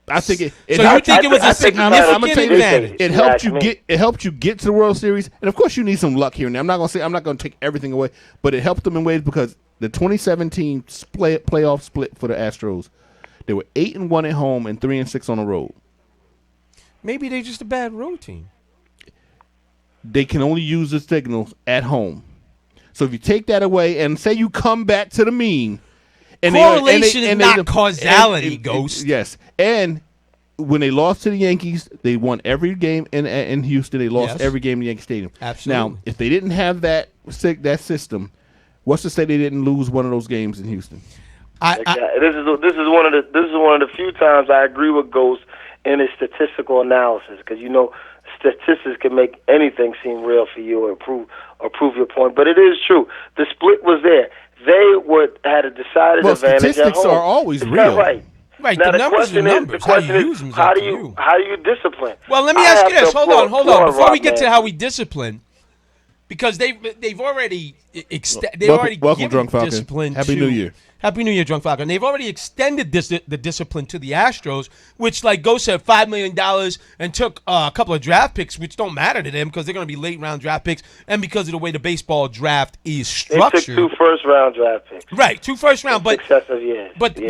I think it. So you think it was a I'm gonna significant tell you advantage? It helped you get. It helped you get to the World Series, and of course you need some luck here and there. I'm not gonna take everything away, but it helped them in ways because the 2017 playoff split for the Astros, they were 8-1 at home and 3-6 on the road. Maybe they're just a bad road team. They can only use the signals at home. So if you take that away and say you come back to the mean, and correlation is not causality, Ghost. Yes, and when they lost to the Yankees, they won every game in Houston. They lost every game in Yankee Stadium. Absolutely. Now, if they didn't have that system, what's to say they didn't lose one of those games in Houston? This is one of the few times I agree with Ghost in his statistical analysis, because statistics can make anything seem real for you or prove your point. But it is true. The split was there. They had a decided advantage at statistics home. are always It's real. Not right. Right, Now the the numbers question are is, numbers. the question How you is, use them is how up do to you you. how do you discipline? Well, let me I ask have you this. to Hold on. applaud Before we get Rodman. to how we discipline, because they've already Welcome, given Drunk Falcon. discipline. Happy New Year. Happy New Year, Drunk Falcon. They've already extended the discipline to the Astros, which, like Go said, $5 million and took a couple of draft picks, which don't matter to them because they're going to be late round draft picks, and because of the way the baseball draft is They structured. took 2 first-round draft picks. Right, 2 first round, but Successive years. but Yeah.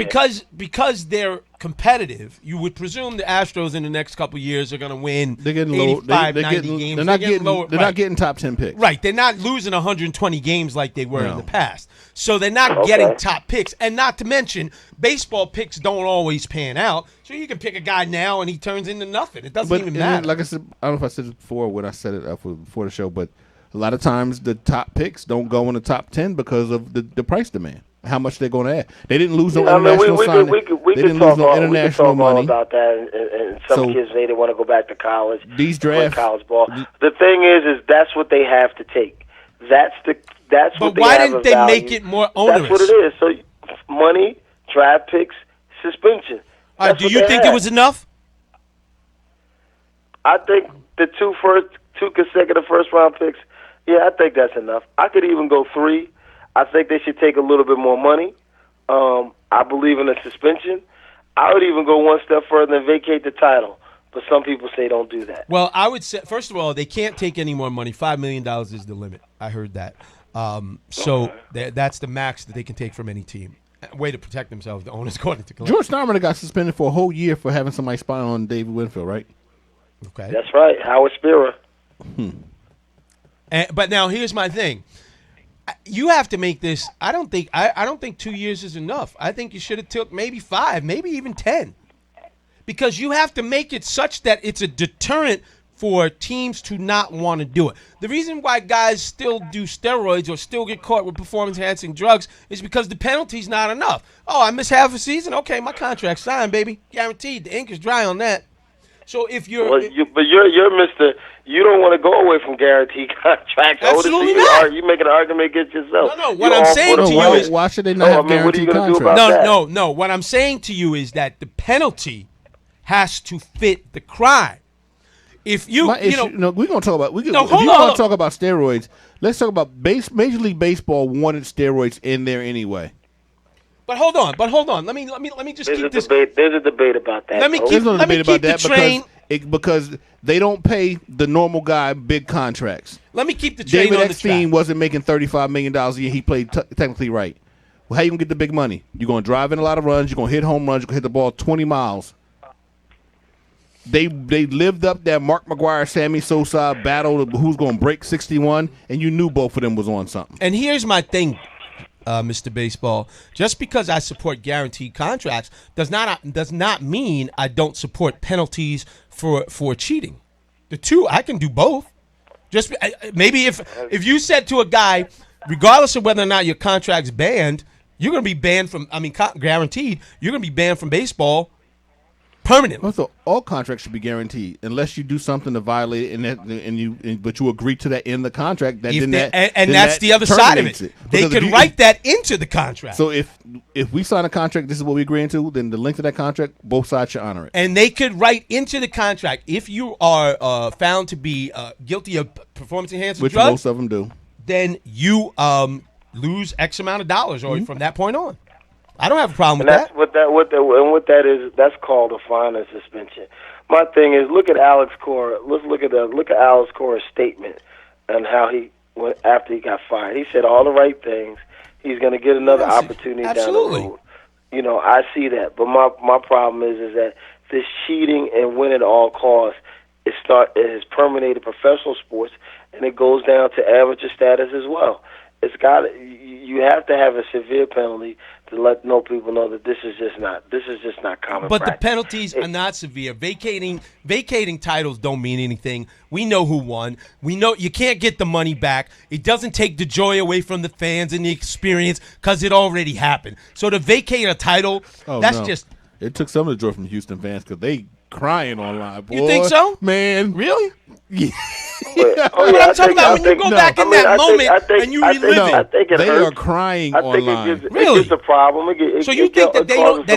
because they're competitive, you would presume the Astros in the next couple of years are going to win They're getting low. 85, They're 90 getting. games. They're not getting. lower. They're Right. not getting top 10 picks. Right, they're not losing 120 games like they were in No. the past. So they're not getting top picks. And not to mention, baseball picks don't always pan out. So you can pick a guy now and he turns into nothing. It doesn't even and matter. like I said, I don't know if I said it before when I said it before the show, but a lot of times the top picks don't go in the top 10 because of the price demand. How much they're going to add. They didn't lose no international signing. We They could didn't talk lose no all, international we could talk all money. about that, and some So, kids say they want to go back to college. These play drafts- college ball. The thing is that's what they have to take. That's But what they why have didn't of they value. make it more onerous? That's what it is. So money, draft picks, suspension. All right, That's do what you they think had. it was enough? I think the two consecutive first-round picks, yeah, I think that's enough. I could even go 3. I think they should take a little bit more money. I believe in a suspension. I would even go one step further and vacate the title. But some people say don't do that. Well, I would say, first of all, they can't take any more money. $5 million is the limit. I heard that. So that's the max that they can take from any team. Way to protect themselves, the owners going to collect. George Steinbrenner got suspended for a whole year for having somebody spy on David Winfield, right? Okay. That's right. Howard Spira. But now here's my thing. You have to make this. I don't think 2 years is enough. I think you should have took maybe 5, maybe even 10, because you have to make it such that it's a deterrent for teams to not want to do it. The reason why guys still do steroids or still get caught with performance-enhancing drugs is because the penalty's not enough. Oh, I missed half a season? Okay, my contract's signed, baby. Guaranteed. The ink is dry on that. So if you're... Well, you're Mr. You don't want to go away from guaranteed contracts. Absolutely not. You making an argument against yourself. No, what I'm saying to you is... Why should they not have what are you guaranteed going to do contracts? about that? No. What I'm saying to you is that the penalty has to fit the crime. If you, My you issue, know, we're gonna talk about. If hold you on. want to talk about steroids, let's talk about Major League Baseball wanted steroids in there anyway. but hold on. Let me just There's keep a this. debate. There's a debate about that. Let me though. keep- There's no let me debate about keep the that train- because they don't pay the normal guy big contracts. Let me keep the train David on the Eckstein track. wasn't making $35 million a year. He played technically right. Well, how you gonna get the big money? You're gonna drive in a lot of runs. You're gonna hit home runs. You're gonna hit the ball 20 miles. They lived up that Mark McGwire, Sammy Sosa battle of who's going to break 61, and you knew both of them was on something. And here's my thing, Mr. Baseball. Just because I support guaranteed contracts does not mean I don't support penalties for cheating. The two, I can do both. Just maybe if you said to a guy, regardless of whether or not your contract's banned, you're going to be banned from. Guaranteed, you're going to be banned from baseball permanently. Also, all contracts should be guaranteed unless you do something to violate it, but you agree to that in the contract. And that's the other side of it. They could write that into the contract. So if we sign a contract, this is what we agree into, then the length of that contract, both sides should honor it. And they could write into the contract, if you are found to be guilty of performance-enhancing Which drugs, most of them do. then you lose X amount of dollars or from that point on. I don't have a problem And with that's that. what that is. That's called a fine and suspension. My thing is, look at Alex Cora. Let's look at Alex Cora's statement and how he went after he got fired. He said all the right things. He's going to get another Yes, opportunity absolutely. down the road. I see that, but my problem is that this cheating and win at all costs it has permeated professional sports, and it goes down to amateur status as well. You have to have a severe penalty to let people know that this is just not common But practice. the penalties are not severe. Vacating titles don't mean anything. We know who won. We know you can't get the money back. It doesn't take the joy away from the fans and the experience because it already happened. So to vacate a title, that's just. It took some of the joy from Houston fans because they crying online. Boy, You think so? Man. Really? Yeah. But I'm talking about when you go back in that moment and you relive it. I think it They hurts. are crying I think online. it Really? gets a problem. So you think that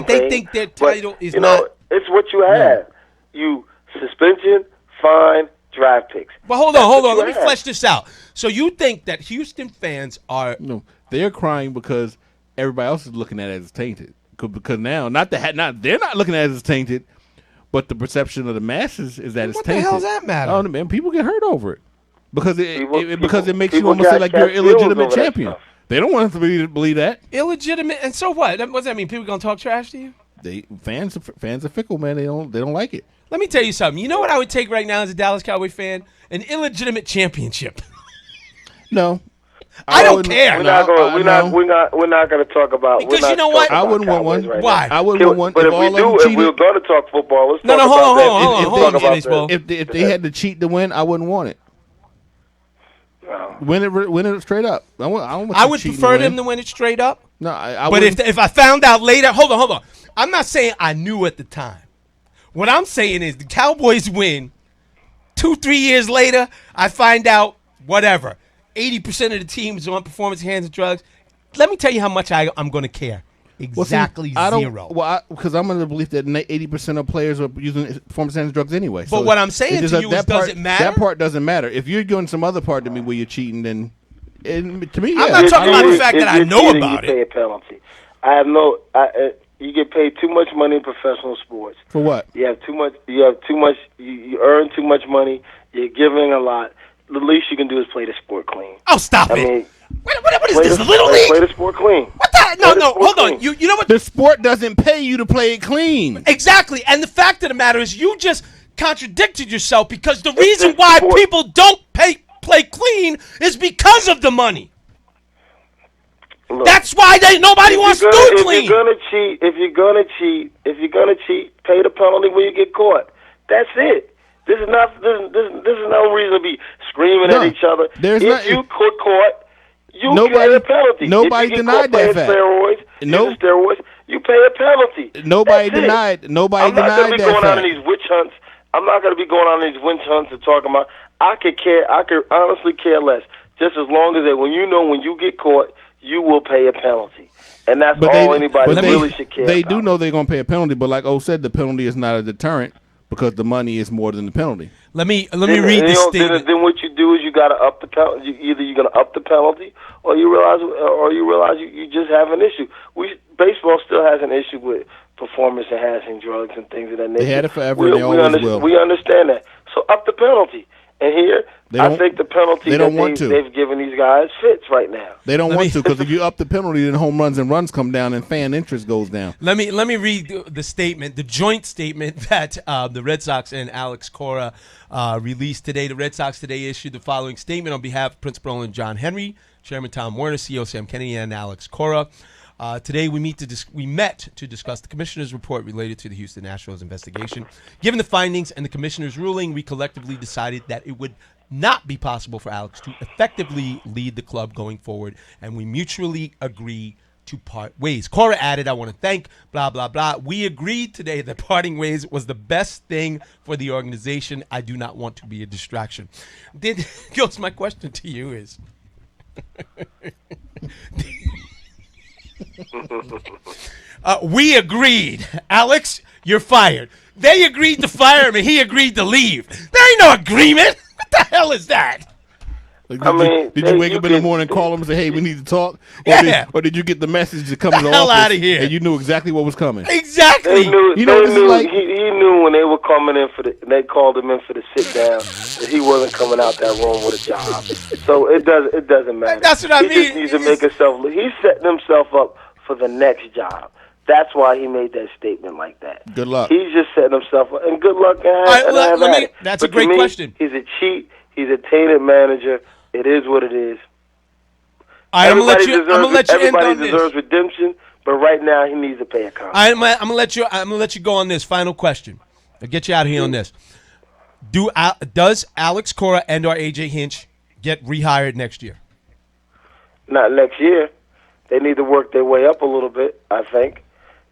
they think their title is not? It's what you have. You suspension, fine, draft picks. Well, hold on. Let me flesh this out. So you think that Houston fans are? No, they're crying because everybody else is looking at it as tainted. Because now, they're not looking at it as tainted, but the perception of the masses is that it's What the tainted. hell does that matter? Oh man, people get hurt over it because it makes you people almost got say like you're an feelings illegitimate over that champion. stuff. They don't want us to believe that. Illegitimate, and so what? What does that mean? People gonna talk trash to you? Fans are fickle, man. They don't like it. Let me tell you something. You know what I would take right now as a Dallas Cowboy fan? An illegitimate championship. No, I don't wouldn't- care. We're not going to talk about. Because we're not you know what? talking I about wouldn't want Cowboys one. right Why? now. I wouldn't want one. But if all we of them do, if cheated- we're going to talk football, let's No, talk hold about on, that. hold on, Let's hold talk on, about baseball. that. if they had to cheat to win, I wouldn't want it. No. Win it straight up. I want I would prefer them to win it straight up. No, I But wouldn't. if I found out later, hold on. I'm not saying I knew at the time. What I'm saying is the Cowboys win. 2-3 years later, I find out whatever. 80% of the team is on performance enhancing drugs. Let me tell you how much I'm going to care. Exactly I don't, zero. Well, because I'm under the belief that 80% of players are using performance enhancing drugs anyway. But what I'm saying to you is, does it matter? That part doesn't matter. If you're doing some other part to me where you're cheating, then to me, yeah. I'm not talking about the fact If that I you're know cheating, about you pay it. a penalty. You get paid too much money in professional sports. For what? You have too much. You earn too much money. You're giving a lot. The least you can do is play the sport clean. Oh, stop I it. mean, What is play this, the, Little play League? the sport clean. What the? Play the No, sport hold on. clean. You know what? The sport doesn't pay you to play it clean. Exactly. And the fact of the matter is you just contradicted yourself because the reason the why sport. people don't play clean is because of the money. Look, That's why nobody wants to do it clean. If you're gonna cheat, pay the penalty when you get caught. That's it. This is no reason to be screaming No, at each other. there's If not- you get caught, you Nobody- pay a penalty. nobody if you get denied caught that playing fact. Steroids, using steroids, you pay a penalty. Nobody That's it. denied. Nobody I'm not denied gonna be that going fact. on these witch hunts. I'm not going to be going on these witch hunts and talking about. I could honestly care less. Just as long as when you get caught, you will pay a penalty, and that's all anybody really should care They about. do know they're going to pay a penalty, but like O said, the penalty is not a deterrent because the money is more than the penalty. Let me read this statement. Then what you do is you got to up the penalty. Either you're going to up the penalty, or you realize you just have an issue. Baseball still has an issue with performance enhancing drugs and things of that nature. They had it forever, and they always will. We understand that. So up the penalty. And here, I think the penalty they've given these guys fits right now. They don't want to because if you up the penalty, then home runs and runs come down and fan interest goes down. Let me read the statement, the joint statement that the Red Sox and Alex Cora released today. The Red Sox today issued the following statement on behalf of Principal Owner John Henry, Chairman Tom Werner, CEO Sam Kennedy, and Alex Cora. Today we met to discuss the commissioner's report related to the Houston Nationals investigation. Given the findings and the commissioner's ruling, we collectively decided that it would not be possible for Alex to effectively lead the club going forward, and we mutually agree to part ways. Cora added, I want to thank blah, blah, blah. We agreed today that parting ways was the best thing for the organization. I do not want to be a distraction. Ghost, my question to you is... we agreed. Alex, you're fired. They agreed to fire him, and he agreed to leave. There ain't no agreement. What the hell is that? Did you wake up in the morning and call him and say, "Hey, we need to talk"? Or did you get the message to come to the hell office outta here. and you knew exactly what was coming? Exactly. They knew, You know, they this is knew like- he knew when they were coming in and they called him in for the sit down that he wasn't coming out that room with a job. So it doesn't matter. That's what I mean. He just needs to make himself. He's setting himself up for the next job. That's why he made that statement like that. Good luck. He's just setting himself up, and good luck. That's a great question. He's a cheat. He's a tainted manager. It is what it is. I'm gonna let you end on Everybody this. deserves redemption, but right now he needs to pay a cost. I'm gonna let you go on this final question. I'll get you out of here on this. Does Alex Cora and or AJ Hinch get rehired next year? Not next year. They need to work their way up a little bit, I think.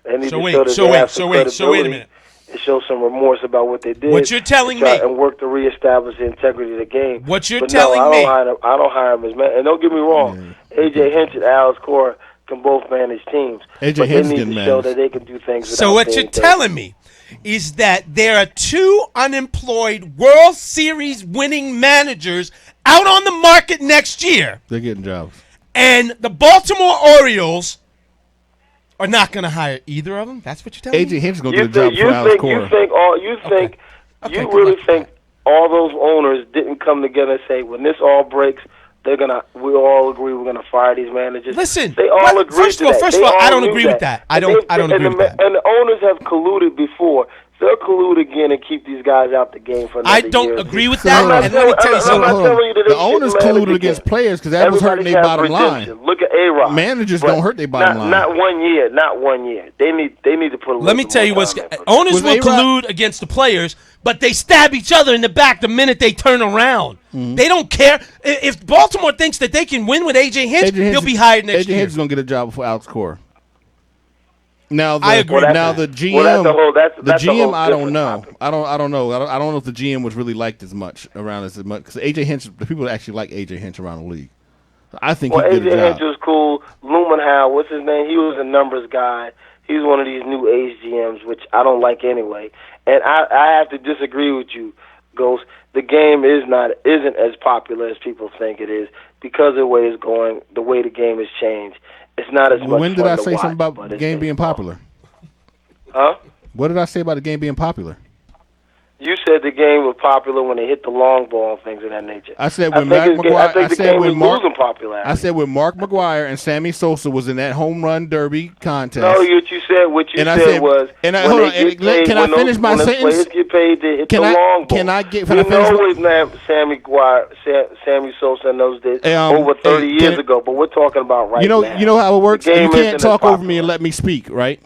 They need So to wait, show that so they wait, have so some wait, so wait a credibility minute. and show some remorse about what they did. What you're telling and try me- and work to reestablish the integrity of the game. What you're But telling no, me- I don't hire him as man. And don't get me wrong, AJ Hinch and Alex Cora can both manage teams. AJ but Hinch they need can to show manage. that they can do things. So without what being you're dirty. telling me is that there are two unemployed World Series winning managers out on the market next year, They're getting jobs. and the Baltimore Orioles are not going to hire either of them? That's what you're telling AJ me? Hinch is gonna get a job for Alex Cora. Okay, you good really luck. think all those owners didn't come together and say, when this all breaks, we all agree we're gonna fire these managers. Listen, they all agreed first to of all, that. first of They all, I all don't knew agree with that. I And don't agree and with that. And the owners have colluded before. They'll collude again and keep these guys out the game for another I don't year. agree with So that, hold on. and let me tell you I'm something. not telling you that The they owners shouldn't manage colluded against again. players because that was hurting Everybody their has bottom line. redemption. Look at A-Rod. Managers But don't hurt their bottom line. Not 1 year. Not 1 year. They need to put a little Let me bit tell more you what's time in. owners Was will A-Rod- collude against the players, but they stab each other in the back the minute they turn around. They don't care. If Baltimore thinks that they can win with AJ Hinch, he'll be hired next AJ year. Hinch is gonna get a job before Alex Cora. Now I agree. Now the GM, Well, that's the a GM, whole I don't different know. topic. I don't know. I don't know if the GM was really liked as much around as much because AJ Hinch, the people that actually like AJ Hinch around the league. I think Well, he did a AJ job. Hinch was cool. Lumenhow, what's his name? He was a numbers guy. He's one of these new age GMs, which I don't like anyway. And I have to disagree with you, Ghost. The game isn't as popular as people think it is because of the way it's going, the way the game has changed. It's not as much When did fun I to say watch, something about but the it's game being baseball. popular? Huh? What did I say about the game being popular? You said the game was popular when they hit the long ball and things of that nature. I said I when think Mark the- I McGuire. think I the said game when was Mark. losing popularity. I said when Mark McGuire and Sammy Sosa was in that home run derby contest. No, what you said And I said said- was and I- when hold they on, get and let- paid, can I when finish those, my when the sentence? players get paid to hit Can the I- long ball. can I get- We can I finish know my- his name, Sammy Sosa and those days Hey, over 30 hey, years can- ago, but we're talking about right now. You know how it works. The game You isn't can't as talk over popular. me and let me speak, right?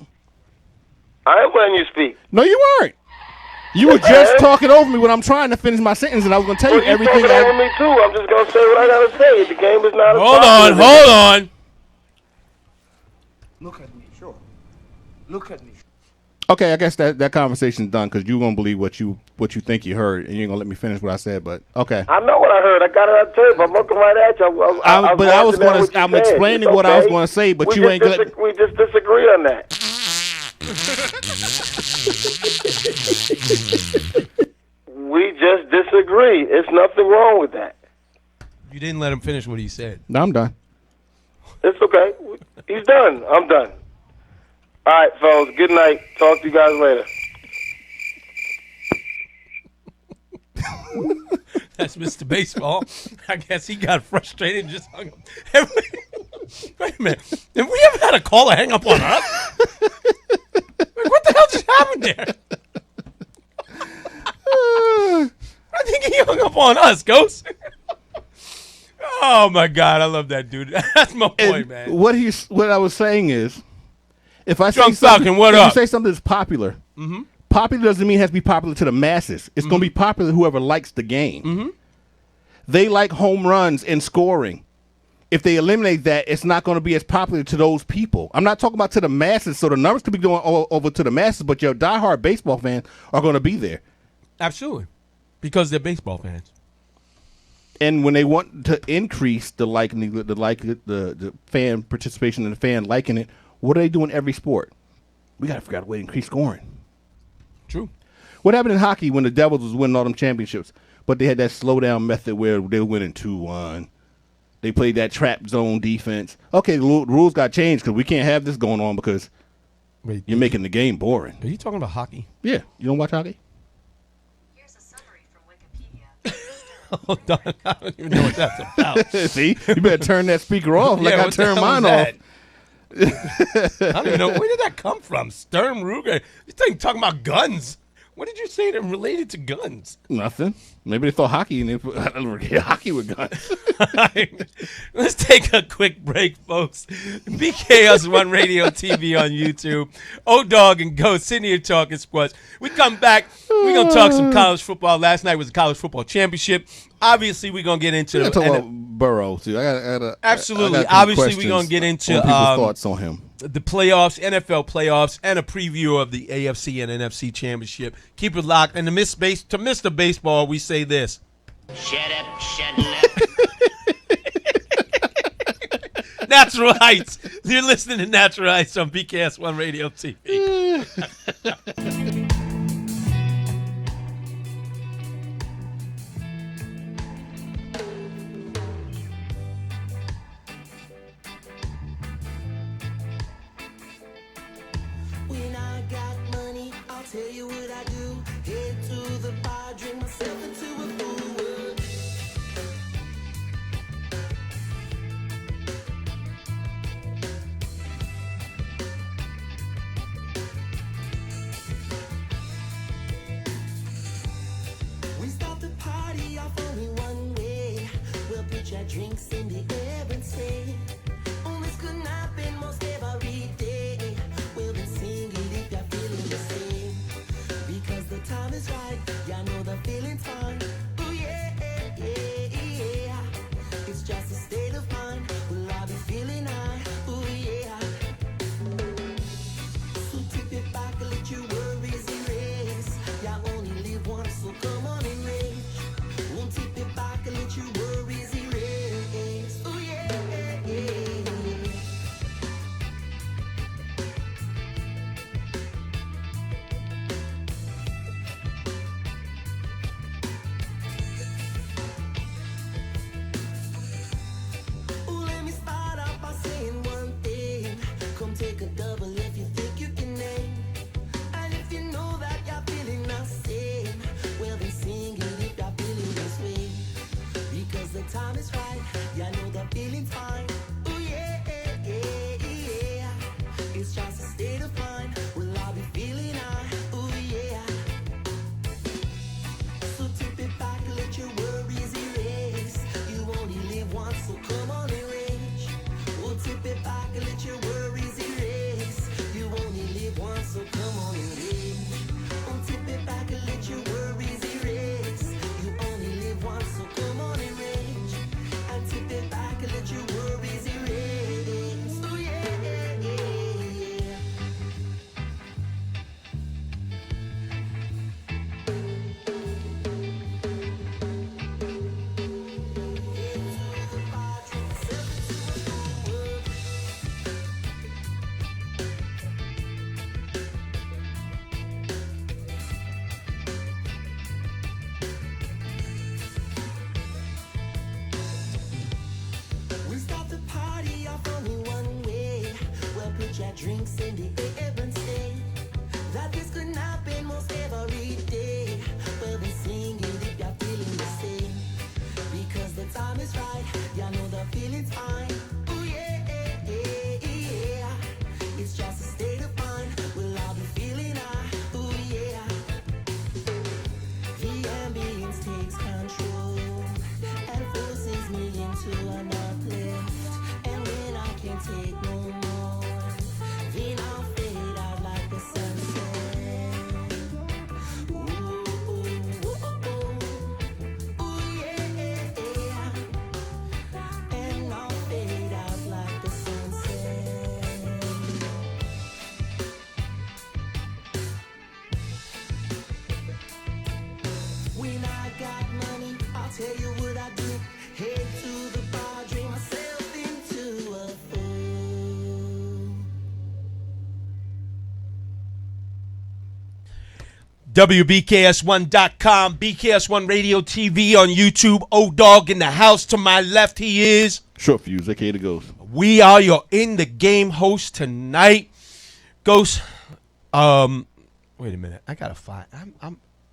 I am letting you speak. No, you weren't. You were Yes, I just am. talking over me when I'm trying to finish my sentence, and I was going to tell Well, you you everything. talking over me too. I'm just gonna say what I gotta say. The game is not as Hold popular. on. Look at me, sure. Look at me. Okay, I guess that conversation's done because you're going to believe what you think you heard, and you ain't going to let me finish what I said. But okay. I know what I heard. I got it on tape. I'm looking right at you. I'm explaining what I was going to say, but you ain't going to. We just disagree on that. We just disagree. It's nothing wrong with that. You didn't let him finish what he said. No, I'm done. It's okay. He's done. I'm done. All right, fellas. Good night. Talk to you guys later. That's Mr. Baseball. I guess he got frustrated and just hung up. Wait a minute. Have we ever had a caller hang up on us? Like, what the hell just happened there? I think he hung up on us, Ghost. Oh, my God. I love that dude. That's my boy, And man. what I was saying is, if I say Drunk something, Falcon, what if up? you say something that's popular, popular doesn't mean it has to be popular to the masses. It's going to be popular to whoever likes the game. They like home runs and scoring. If they eliminate that, it's not going to be as popular to those people. I'm not talking about to the masses, so the numbers could be going over to the masses, but your diehard baseball fans are going to be there. Absolutely. Because they're baseball fans. And when they want to increase the fan participation and the fan liking it, what do they do in every sport? We got to figure out a way to increase scoring. True. What happened in hockey when the Devils was winning all them championships? but they had that slow down method where they were winning 2-1. They played that trap zone defense. Okay, the rules got changed because we can't have this going on because Wait, you're making the game boring. Are you talking about hockey? Yeah, you don't watch hockey? Here's a summary from Wikipedia. Hold on, I don't even know what that's about. See, you better turn that speaker off like I what the turned hell mine was off. that? I don't even know. Where did that come from? Sturm Ruger. You're talking about guns. What did you say that related to guns? Nothing. Maybe they thought hockey and they put hockey with guns. Let's take a quick break, folks. BKS1 Radio TV on YouTube. O-Dog and Ghost sitting here talking sports. We come back. We're going to talk some college football. Last night was the college football championship. Obviously, we're going to get into We're gonna talk about Burrow too. Absolutely. I got some Obviously, we're going to get into people's thoughts on him. the playoffs, NFL playoffs, and a preview of the AFC and NFC championship. Keep it locked. And to miss Mr. Baseball, we say this. Shut up, shut up. Natural Heights. You're listening to Natural Heights on BKS1 Radio TV. When I got money, I'll tell you what I do. Head to the bar, drink myself into a fool world. We start the party off only one way. We'll put your drinks in the air and say, oh, this could happen most every day. We'll be singing if you're feeling the same. Because the time is right, y'all know the feeling's fine. Oh yeah, yeah, yeah. It's just a state of mind. Will I be feeling high? Oh yeah. So tip it back and let your worries erase. Y'all only live once, so come on and rage. Won't tip it back and let your worries erase. Oh yeah, yeah. Ooh, let me start off by saying one thing. Come take a double if you think you can name. And if you know that you're feeling the same, well then sing it if you're feeling this way. Because the time is right, you know the feeling's fine. Ooh yeah, yeah, yeah. It's just a state of mind. Will I be feeling high? Ooh yeah. So tip it back and let your worries erase. You only live once, so come on and rage. We'll tip it back and let your worries erase. You only live once, so come on and rage. We'll tip it back and let your worries erase. You only live once, so come on and rage. And tip it back and let your worries erase. Oh yeah, yeah, yeah. We start the party off only one way. We'll put your drinks in the air and say that this could happen most every day. We'll be singing if you're feeling the same. Because the time is right, you know the feeling's fine. Ooh yeah, yeah, yeah. It's just a state of mind. Will I be feeling high? Ooh yeah. The ambience takes control and forces me into an uplift. And when I can't take no more, then I'll WBKS1.com, BKS1 Radio TV on YouTube. O-Dog in the house. To my left, he is Short Fuse, aka the Ghost. We are your In the Game host tonight. Ghost, wait a minute. I gotta find.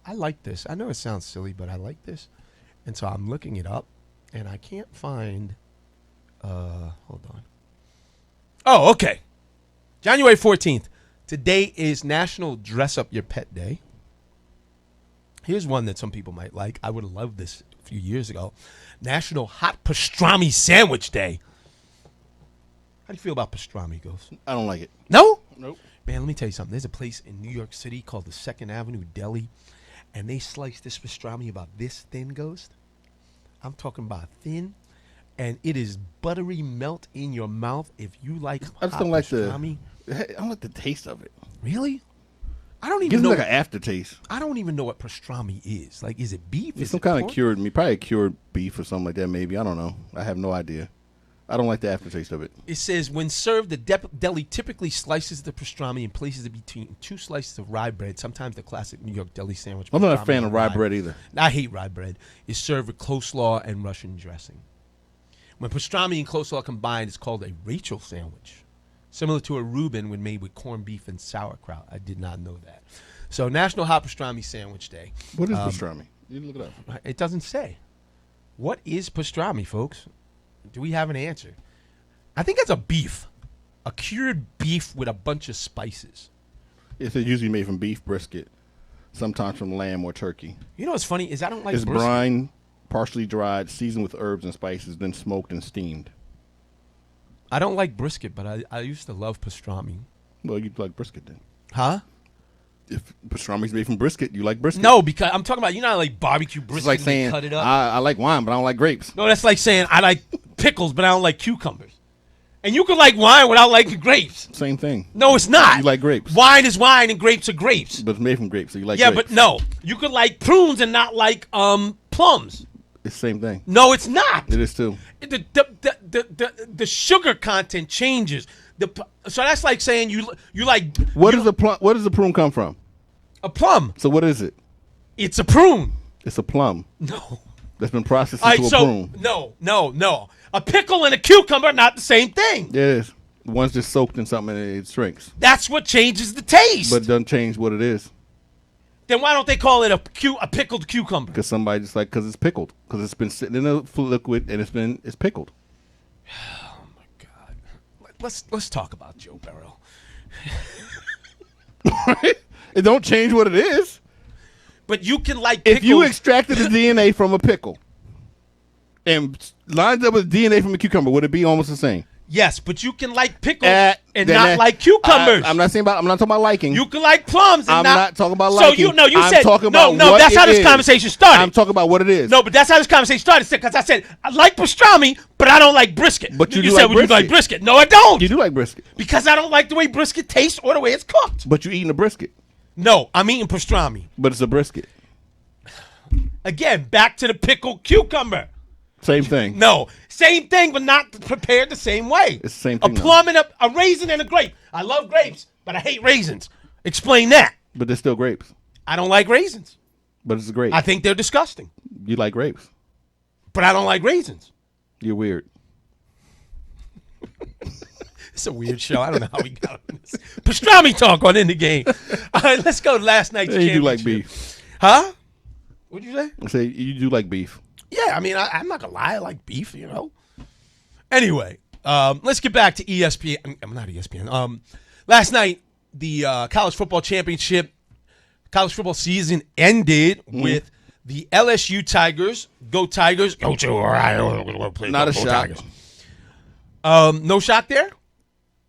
I like this. I know it sounds silly, but I like this, and so I'm looking it up, and I can't find. Hold on. Oh, okay. January 14th. Today is National Dress Up Your Pet Day. Here's one that some people might like. I would have loved this a few years ago. National Hot Pastrami Sandwich Day. How do you feel about pastrami, Ghost? I don't like it. No? Nope. Man, let me tell you something. There's a place in New York City called the 2nd Avenue Deli, and they slice this pastrami about this thin, Ghost. I'm talking about thin, and it is buttery melt in your mouth if you like I just hot don't like pastrami. I don't like the taste of it. Really? I don't It even gives me know. like an aftertaste. I don't even know what pastrami is. Like, is it beef? It's Is some it kind of pork? cured meat, probably a cured beef or something like that. Maybe, I don't know. I have no idea. I don't like the aftertaste of it. It says, when served, the deli typically slices the pastrami and places it between 2 slices of rye bread, sometimes the classic New York deli sandwich. I'm not a pastrami fan and of rye bread either. I hate rye bread. It's served with coleslaw and Russian dressing. When pastrami and coleslaw combined, it's called a Rachel sandwich, similar to a Reuben when made with corned beef and sauerkraut. I did not know that. So, National Hot Pastrami Sandwich Day. What is pastrami? You look it up. It doesn't say. What is pastrami, folks? Do we have an answer? I think it's a beef. A cured beef with a bunch of spices. It's usually made from beef brisket, sometimes from lamb or turkey. You know what's funny is I don't like It's brisket. brine, partially dried, seasoned with herbs and spices, then smoked and steamed. I don't like brisket, but I used to love pastrami. Well, you like brisket then. Huh? If pastrami's made from brisket, you like brisket. No, because I'm talking about, you know, like barbecue brisket. It's like and they saying, cut it up. I like wine, but I don't like grapes. No, that's like saying I like pickles, but I don't like cucumbers. And you can like wine without liking grapes. Same thing. No, it's not. You like grapes. Wine is wine and grapes are grapes. But it's made from grapes, so you like Yeah, grapes. but no. You could like prunes and not like plums. It's the same thing. No, it's not. It is too. The sugar content changes. So that's like saying you like Where does the prune come from? a plum. So what is it? It's a prune. It's a plum No. that's been processed All right, into a so prune. no. A pickle and a cucumber are not the same thing. It is. One's just soaked in something and it shrinks. That's what changes the taste. But it doesn't change what it is. Then why don't they call it a pickled cucumber? Because somebody just because it's pickled. Because it's been sitting in a liquid and it's pickled. Oh my God. Let's talk about Joe Burrow. It don't change what it is. But you can like pickles. If you extracted the DNA from a pickle and lined up with DNA from a cucumber, would it be almost the same? Yes, but you can like pickles and not like cucumbers. I'm not talking about liking. You can like plums and I'm not talking about so liking. you I'm said talking about no. what That's it how this is. conversation started. I'm talking about what it is. No, but that's how this conversation started. Because I said I like pastrami, but I don't like brisket. But you do said like well, you like brisket. No, I don't. You do like brisket. Because I don't like the way brisket tastes or the way it's cooked. But you're eating a brisket. No, I'm eating pastrami. But it's a brisket. Again, back to the pickled cucumber. Same thing. No, same thing, but not prepared the same way. It's the same thing, A though. plum and a raisin and a grape. I love grapes, but I hate raisins. Explain that. But they're still grapes. I don't like raisins. But it's a grape. I think they're disgusting, You like grapes. but I don't like raisins. You're weird. It's a weird show. I don't know how we got on this. Pastrami talk on In the Game. All right, let's go to last night's Yeah, you do like championship. beef. Huh? What'd you say? I say you do like beef. Yeah, I mean, I'm not going to lie. I like beef, you know. Anyway, let's get back to ESPN. I'm not ESPN. Last night, the college football championship, college football season ended with the LSU Tigers. Go Tigers. Go to Not a shock. Tigers. No shock there?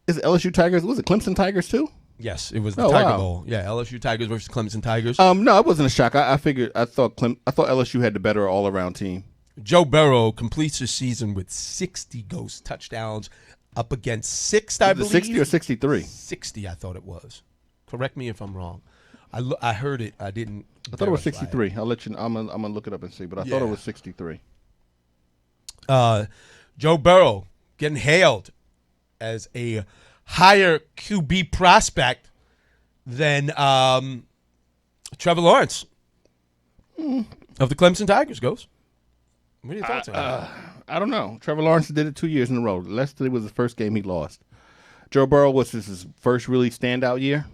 Is it LSU Tigers? Was it Clemson Tigers too? Yes, it was the Oh, Tiger wow. Bowl. Yeah, LSU Tigers versus Clemson Tigers. No, it wasn't a shock. I thought LSU had the better all around team. Joe Burrow completes his season with 60 ghost touchdowns up against 6, I Was it believe. 60 or 63? 60, I thought it was. Correct me if I'm wrong. I heard it. I didn't. I thought it was verify 63. I'll let you. I'm gonna look it up and see, but I thought Yeah. it was 63. Joe Burrow getting hailed as a higher QB prospect than Trevor Lawrence of the Clemson Tigers goes. What are your thoughts on that? I don't know. Trevor Lawrence did it 2 years in a row. Yesterday was the first game he lost. Joe Burrow was his first really standout year.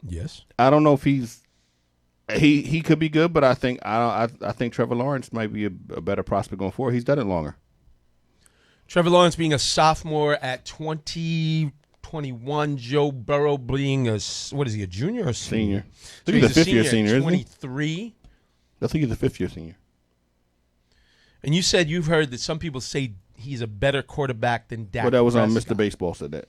Yes. I don't know if he could be good, but I think Trevor Lawrence might be a better prospect going forward. He's done it longer. Trevor Lawrence being a sophomore at 2021. Joe Burrow being a junior or senior? I think he's a fifth-year senior, isn't he? 23. I think he's a fifth-year senior. And you said you've heard that some people say he's a better quarterback than Dak. Well, that was on Prescott. Mr. Baseball said that.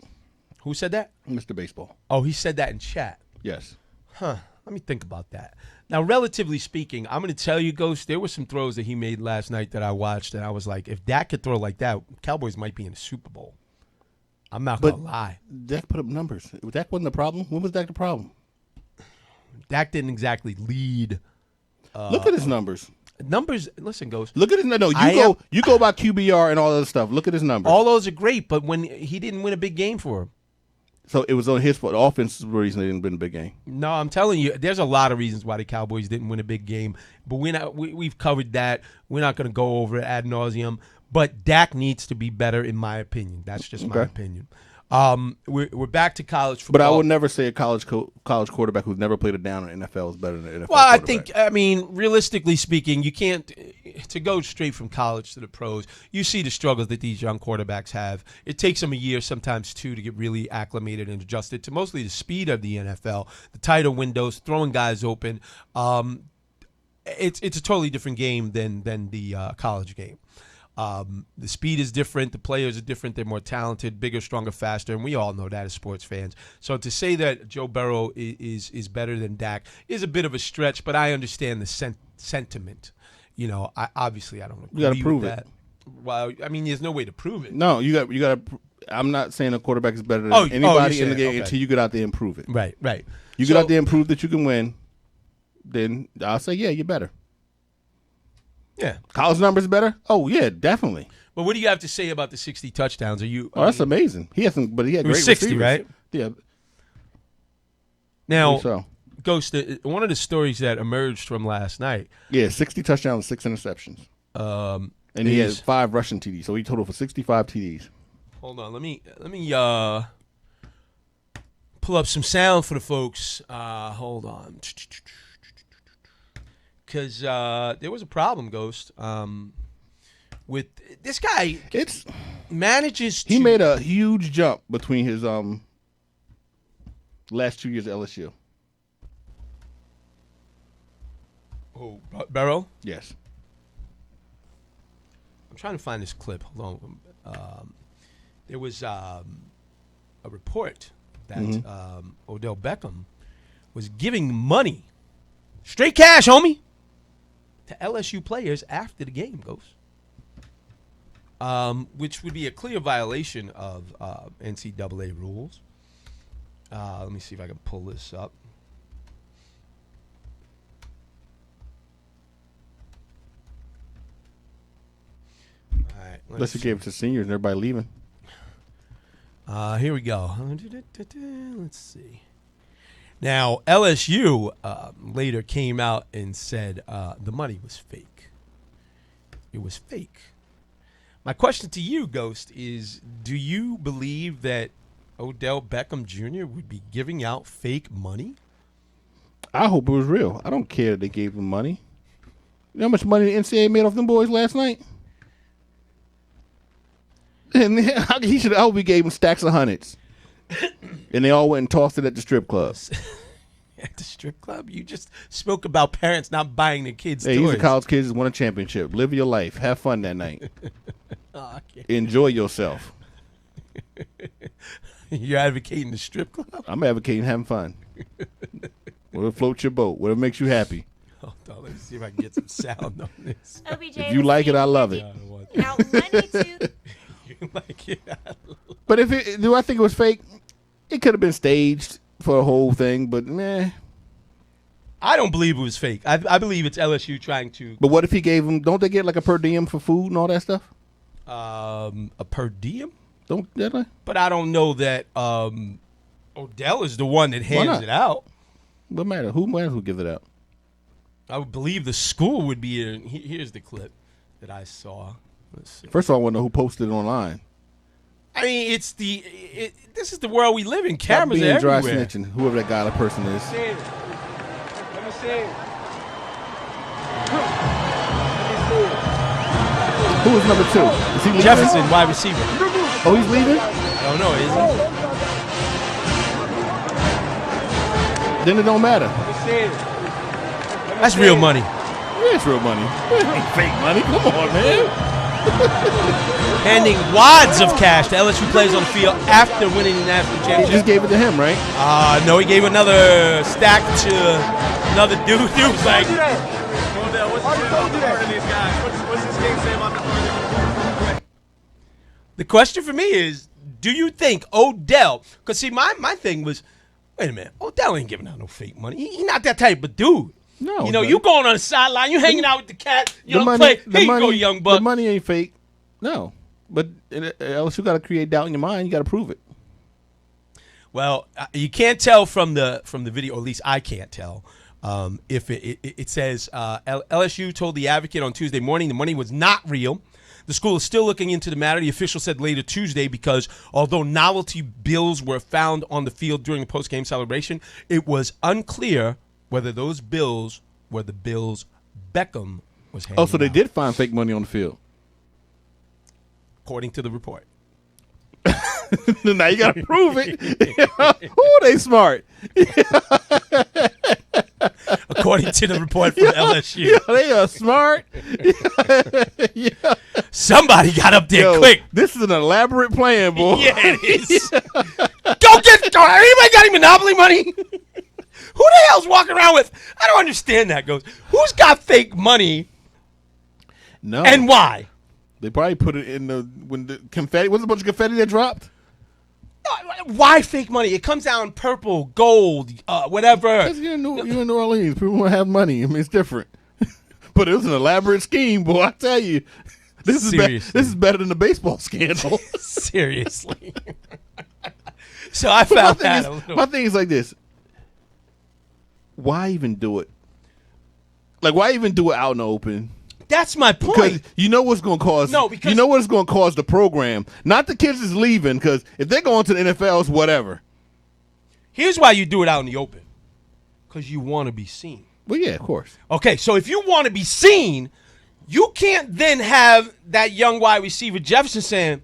Who said that? Mr. Baseball. Oh, he said that in chat. Yes. Huh. Let me think about that. Now, relatively speaking, I'm going to tell you, Ghost, there were some throws that he made last night that I watched, and I was like, if Dak could throw like that, Cowboys might be in the Super Bowl. I'm not going to lie. Dak put up numbers. Dak wasn't the problem. When was Dak the problem? Dak didn't exactly lead. Look at his numbers. Numbers, listen, Ghost. Look at his no. You go by QBR and all that stuff. Look at his numbers. All those are great, but when he didn't win a big game for him. So it was on his fault. The offense is the reason they didn't win a big game. No, I'm telling you, there's a lot of reasons why the Cowboys didn't win a big game, but we've covered that. We're not going to go over it ad nauseum. But Dak needs to be better, in my opinion. That's just my opinion. We're back to college football. But I would never say a college quarterback who's never played a down in the NFL is better than an NFL Well, quarterback. realistically speaking, you can't to go straight from college to the pros. You see the struggles that these young quarterbacks have. It takes them a year, sometimes two, to get really acclimated and adjusted to mostly the speed of the NFL, the tighter windows, throwing guys open. It's a totally different game than the college game. The speed is different. The players are different. They're more talented, bigger, stronger, faster, and we all know that as sports fans. So to say that Joe Burrow is better than Dak is a bit of a stretch, but I understand the sentiment. You know, I don't agree You got to prove with it. that. Well, I mean, there's no way to prove it. No, you got. I'm not saying a quarterback is better than anybody in the game until you get out there and prove it. Right. You get out there and prove that you can win, then I'll say, yeah, you're better. Yeah. College numbers better? Oh, yeah, definitely. But what do you have to say about the 60 touchdowns? That's amazing. He had great was 60, receivers. right? Yeah. Now, Ghost, one of the stories that emerged from last night. Yeah, 60 touchdowns, 6 interceptions. And he had 5 rushing TDs, so he totaled for 65 TDs. Hold on, let me pull up some sound for the folks. Hold on. Because there was a problem, Ghost, with this guy. Manages to... He made a huge jump between his last 2 years at LSU. Oh, Burrow? Yes. I'm trying to find this clip. Hold on. There was a report that Odell Beckham was giving money, straight cash, homie, to LSU players after the game goes, which would be a clear violation of NCAA rules. Let me see if I can pull this up. All right, Unless he gave it to seniors and everybody leaving. Here we go. Let's see. Now, LSU later came out and said the money was fake. It was fake. My question to you, Ghost, is do you believe that Odell Beckham Jr. would be giving out fake money? I hope it was real. I don't care that they gave him money. You know how much money the NCAA made off them boys last night? And he should. I hope we gave him stacks of hundreds. And they all went and tossed it at the strip club. At the strip club? You just spoke about parents not buying their kids Hey, toys. these are college kids that won a championship. Live your life. Have fun that night. Enjoy yourself. You're advocating the strip club? I'm advocating having fun. Whatever floats your boat. Whatever makes you happy. Hold on, let me see if I can get some sound on this. OBJ If you like it, I love it. Now, money to... You like it? But do I think it was fake? It could have been staged for a whole thing, but meh. I don't believe it was fake. I believe it's LSU trying to... But what if he gave them, don't they get like a per diem for food and all that stuff? A per diem? Don't they? But I don't know that Odell is the one that hands it out. What matter? Who gives it out? I would believe the school would be in. Here's the clip that I saw. Let's see. First of all, I want to know who posted it online. I mean, this is the world we live in. Stop Cameras being are dry everywhere. snitching, whoever that guy, person is. Let me see it. Who is number 2? Is he leaving? Jefferson, wide receiver. Oh, he's leaving? I don't know, is he? Then it don't matter. That's real money. Yeah, it's real money. It ain't fake money. Come on, man. Handing wads of cash to LSU players on the field after winning the national He championship. just gave it to him, right? No, he gave another stack to another dude. He was like, the question for me is, do you think Odell, because see, my thing was, wait a minute, Odell ain't giving out no fake money. He's not that type of dude. No. You know, but you going on the sideline, you hanging out with the cat, you don't play. Here you go, young buck. The money ain't fake. No. But LSU got to create doubt in your mind. You got to prove it. Well, you can't tell from the video, or at least I can't tell. If it says LSU told the Advocate on Tuesday morning the money was not real. The school is still looking into the matter. The official said later Tuesday because although novelty bills were found on the field during the post-game celebration, it was unclear whether those bills were the bills Beckham was handing Oh, so they out, did find fake money on the field. according to the report. Now you got to prove it. Ooh, they smart. According to the report from LSU. Yeah, they are smart. Yeah. Somebody got up there quick. This is an elaborate plan, boy. Yeah, it is. Anybody got any Monopoly money? Who the hell's walking around with? I don't understand that. Who's got fake money No. and why? They probably put it in when the confetti. Was a bunch of confetti that dropped? Why fake money? It comes out in purple, gold, whatever. Because you're in New Orleans. People want to have money. I mean, it's different. But it was an elaborate scheme, boy. I tell you. This is better than the baseball scandal. Seriously. So I found that a little. My thing is like this. Why even do it? Like, why even do it out in the open? That's my point. Because you know what's going to cause. No, because you know what's going to cause the program. Not the kids is leaving, because if they're going to the NFL, it's whatever. Here's why you do it out in the open. Because you want to be seen. Well, yeah, of course. Okay, so if you want to be seen, you can't then have that young wide receiver Jefferson saying,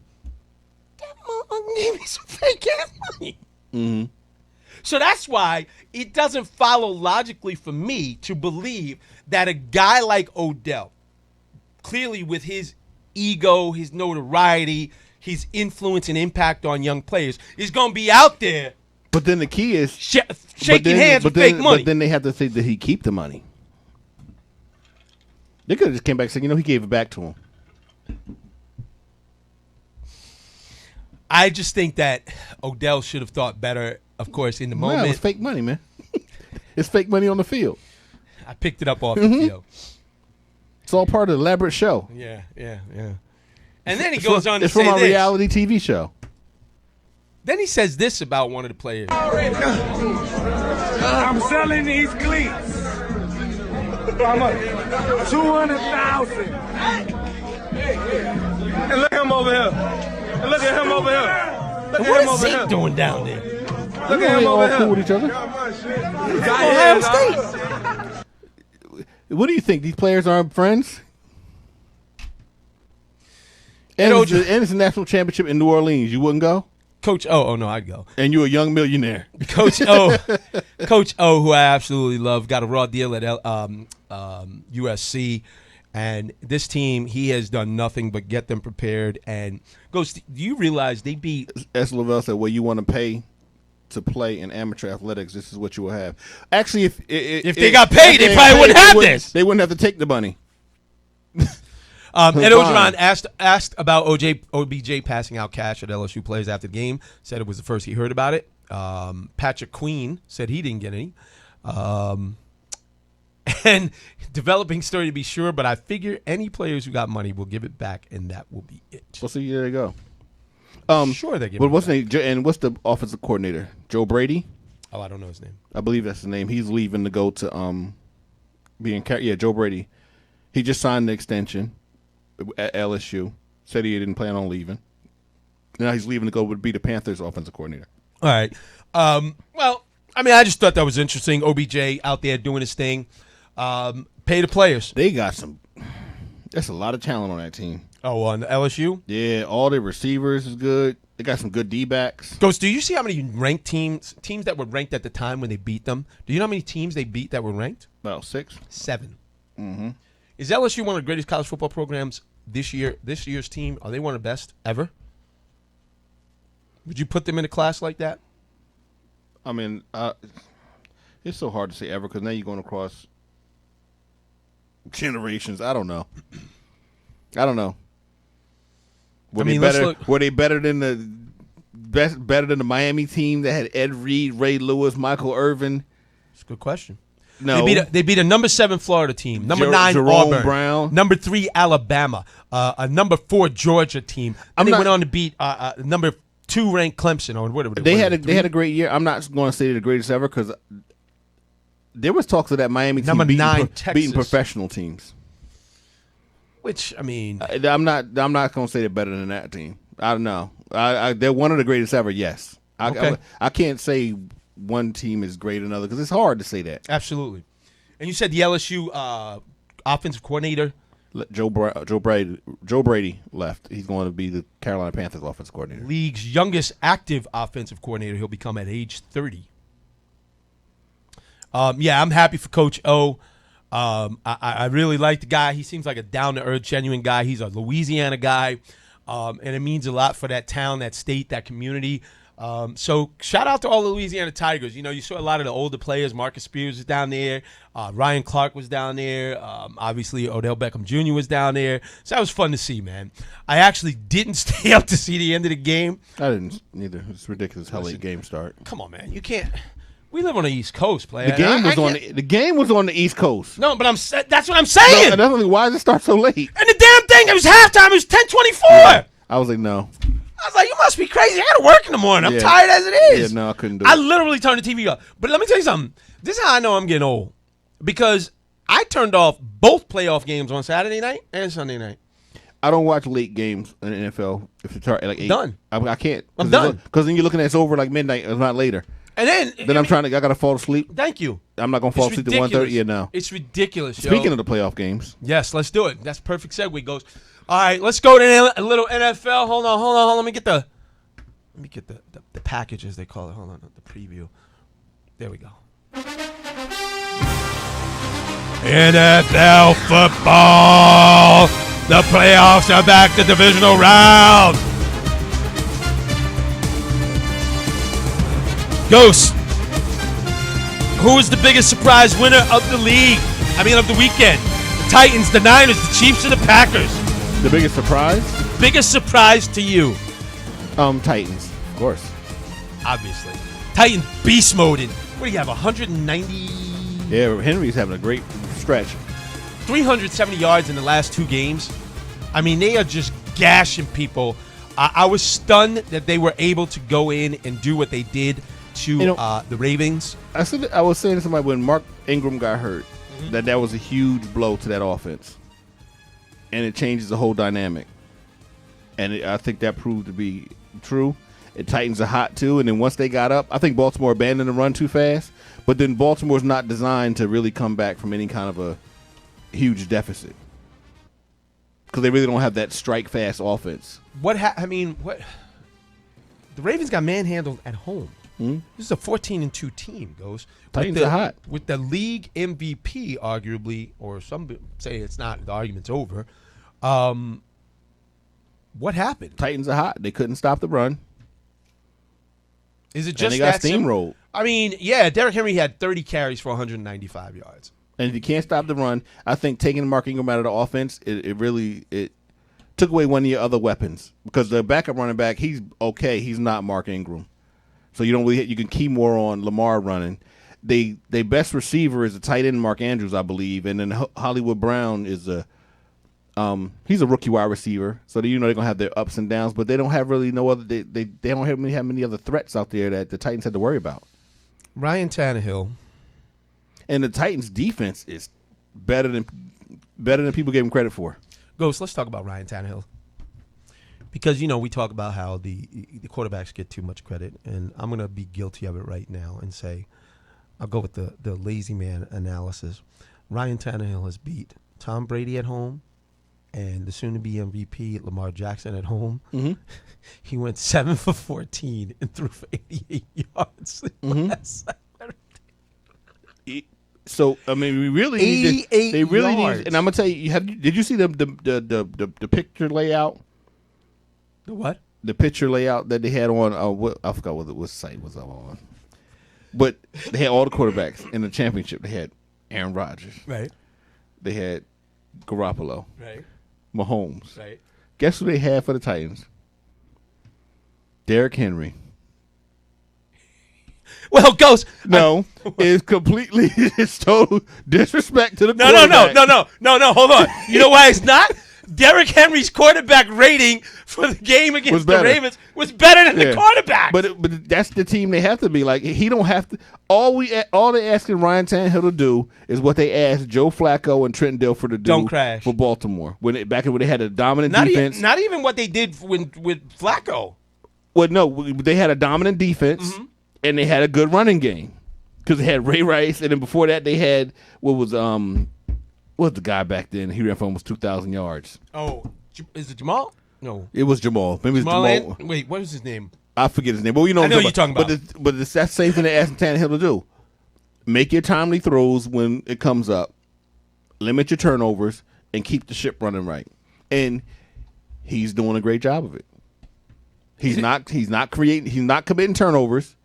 "That motherfucker gave me some fake ass money." Mm-hmm. So that's why it doesn't follow logically for me to believe that a guy like Odell, clearly with his ego, his notoriety, his influence and impact on young players, is going to be out there. But then the key is shaking hands with fake money. But then they have to say, did he keep the money? They could have just came back and said, he gave it back to him. I just think that Odell should have thought better, of course, in the moment. No, it's fake money, man. It's fake money on the field. I picked it up off the field. It's all part of the elaborate show. Yeah. And then he goes on to it's say from our this. reality TV show. Then he says this about one of the players. I'm selling these cleats. How much? 200,000. And look at him over here. And look at him over here. Look at What him is over Zeke here. doing down there? Look They at him all over cool here. with each other. Ohio State. What do you think? These players aren't friends? And And it's a national championship in New Orleans. You wouldn't go? Coach O, no, I'd go. And you're a young millionaire. Coach O, who I absolutely love, got a raw deal at USC. And this team, he has done nothing but get them prepared. And do you realize they beat S. Lavelle said, well, you want to pay to play in amateur athletics, this is what you will have. Actually, if they got paid, they probably wouldn't have this. They wouldn't have to take the money. Ed Ogeron asked about OBJ passing out cash at LSU players after the game. Said it was the first he heard about it. Patrick Queen said he didn't get any. And developing story to be sure, but I figure any players who got money will give it back, and that will be it. Well, see, there you go. Sure, they give But it what's back. the offensive coordinator? Joe Brady? Oh, I don't know his name. I believe that's his name. He's leaving to go to Joe Brady. He just signed the extension at LSU. Said he didn't plan on leaving. Now he's leaving to go be the Panthers offensive coordinator. All right. Well, I mean, I just thought that was interesting. OBJ out there doing his thing. Pay the players. They got some. That's a lot of talent on that team. Oh, on LSU? Yeah, all their receivers is good. They got some good D-backs. Ghost, do you see how many ranked teams that were ranked at the time when they beat them? Do you know how many teams they beat that were ranked? About 6. 7. Mm-hmm. Is LSU one of the greatest college football programs this year? This year's team, are they one of the best ever? Would you put them in a class like that? I mean, it's so hard to say ever because now you're going across generations. I don't know. Were they better than the Miami team that had Ed Reed, Ray Lewis, Michael Irvin? That's a good question. No, they beat a number 7 Florida team, number 9 Jerome Auburn, Brown, number 3 Alabama, a number 4 Georgia team. And they went on to beat number 2 ranked Clemson or whatever. They had a great year. I'm not going to say they're the greatest ever because there was talks of that Miami team number 9 Texas beating professional teams. Which I mean, I'm not going to say they're better than that team. I don't know. They're one of the greatest ever. Yes, okay. I can't say one team is great than another because it's hard to say that. Absolutely. And you said the LSU offensive coordinator Joe Brady left. He's going to be the Carolina Panthers offensive coordinator. League's youngest active offensive coordinator. He'll become at age 30. Yeah, I'm happy for Coach O. I really like the guy. He seems like a down-to-earth, genuine guy. He's a Louisiana guy, and it means a lot for that town, that state, that community. So shout out to all the Louisiana Tigers. You know, you saw a lot of the older players. Marcus Spears was down there. Ryan Clark was down there. Obviously, Odell Beckham Jr. was down there. So that was fun to see, man. I actually didn't stay up to see the end of the game. I didn't either. It's ridiculous how late games start. Come on, man. You can't. We live on the East Coast, player. The game was on the East Coast. No, but that's what I'm saying. No, definitely. Why does it start so late? And the damn thing, it was halftime. It was 10:24. Yeah, I was like, no. I was like, you must be crazy. I got to work in the morning. I'm tired as it is. Yeah, no, I couldn't do it. I literally turned the TV off. But let me tell you something. This is how I know I'm getting old. Because I turned off both playoff games on Saturday night and Sunday night. I don't watch late games in the NFL. If it's like 8. Done. I can't. I'm done. Because then you're looking at it's over like midnight. It's not later. And then I got to fall asleep. Thank you. I'm not going to fall asleep at 1:30. Yeah, no. It's ridiculous, Speaking of the playoff games. Yes, let's do it. That's perfect segue, goes. All right, let's go to a little NFL. Hold on. Let me get the package, as they call it. Hold on, the preview. There we go. NFL football. The playoffs are back. The divisional round. Ghost, who is the biggest surprise winner of the league? Of the weekend. The Titans, the Niners, the Chiefs, or the Packers? The biggest surprise? Biggest surprise to you? Titans, of course. Obviously. Titans beast mode. What do you have, 190? Yeah, Henry's having a great stretch. 370 yards in the last 2 games. They are just gashing people. I was stunned that they were able to go in and do what they did to the Ravens. I was saying to somebody when Mark Ingram got hurt, that was a huge blow to that offense. And it changes the whole dynamic. And I think that proved to be true. The Titans are hot, too. And then once they got up, I think Baltimore abandoned the run too fast. But then Baltimore's not designed to really come back from any kind of a huge deficit. Because they really don't have that strike-fast offense. The Ravens got manhandled at home. Mm-hmm. This is a 14-2 team, goes. Titans are hot. With the league MVP, arguably, or some say it's not, the argument's over. What happened? Titans are hot. They couldn't stop the run. Is it just and they got that steamrolled? Derrick Henry had 30 carries for 195 yards. And if you can't stop the run, I think taking Mark Ingram out of the offense, it really took away one of your other weapons. Because the backup running back, he's okay. He's not Mark Ingram. So you can key more on Lamar running. They best receiver is a tight end, Mark Andrews, I believe. And then Hollywood Brown is he's a rookie wide receiver. So they're going to have their ups and downs. But they don't have really no other – they don't have many other threats out there that the Titans had to worry about. Ryan Tannehill. And the Titans' defense is better than people gave him credit for. Ghost, let's talk about Ryan Tannehill. Because, we talk about how the quarterbacks get too much credit, and I'm going to be guilty of it right now and say, I'll go with the lazy man analysis. Ryan Tannehill has beat Tom Brady at home and the soon-to-be MVP Lamar Jackson at home. Mm-hmm. He went 7 for 14 and threw for 88 yards. So I mean, we really need to, they really yards. Need, and I'm gonna tell you, did you see the picture layout? The what? The picture layout that they had on I forgot what site was I on, but they had all the quarterbacks in the championship. They had Aaron Rodgers, right? They had Garoppolo, right? Mahomes, right? Guess who they had for the Titans? Derrick Henry. Well, Ghost. No, it's completely, it's total disrespect to the No. Hold on. You know why it's not? Derrick Henry's quarterback rating for the game against the Ravens was better than the quarterback. But that's the team they have to be. Like, he don't have to. All they asking Ryan Tannehill to do is what they asked Joe Flacco and Trent Dilfer to do. Don't crash for Baltimore back when they had a dominant defense. Not even what they did with Flacco. Well, no, they had a dominant defense. Mm-hmm. And they had a good running game because they had Ray Rice, and then before that they had what was the guy back then? He ran for almost 2,000 yards. Oh, is it Jamal? No, it was Jamal. Maybe it's Jamal. Wait, what is his name? I forget his name. But I know what you're talking about. But it's that same thing they're asking Tannehill to do: make your timely throws when it comes up, limit your turnovers, and keep the ship running right. And he's doing a great job of it. He's not committing turnovers.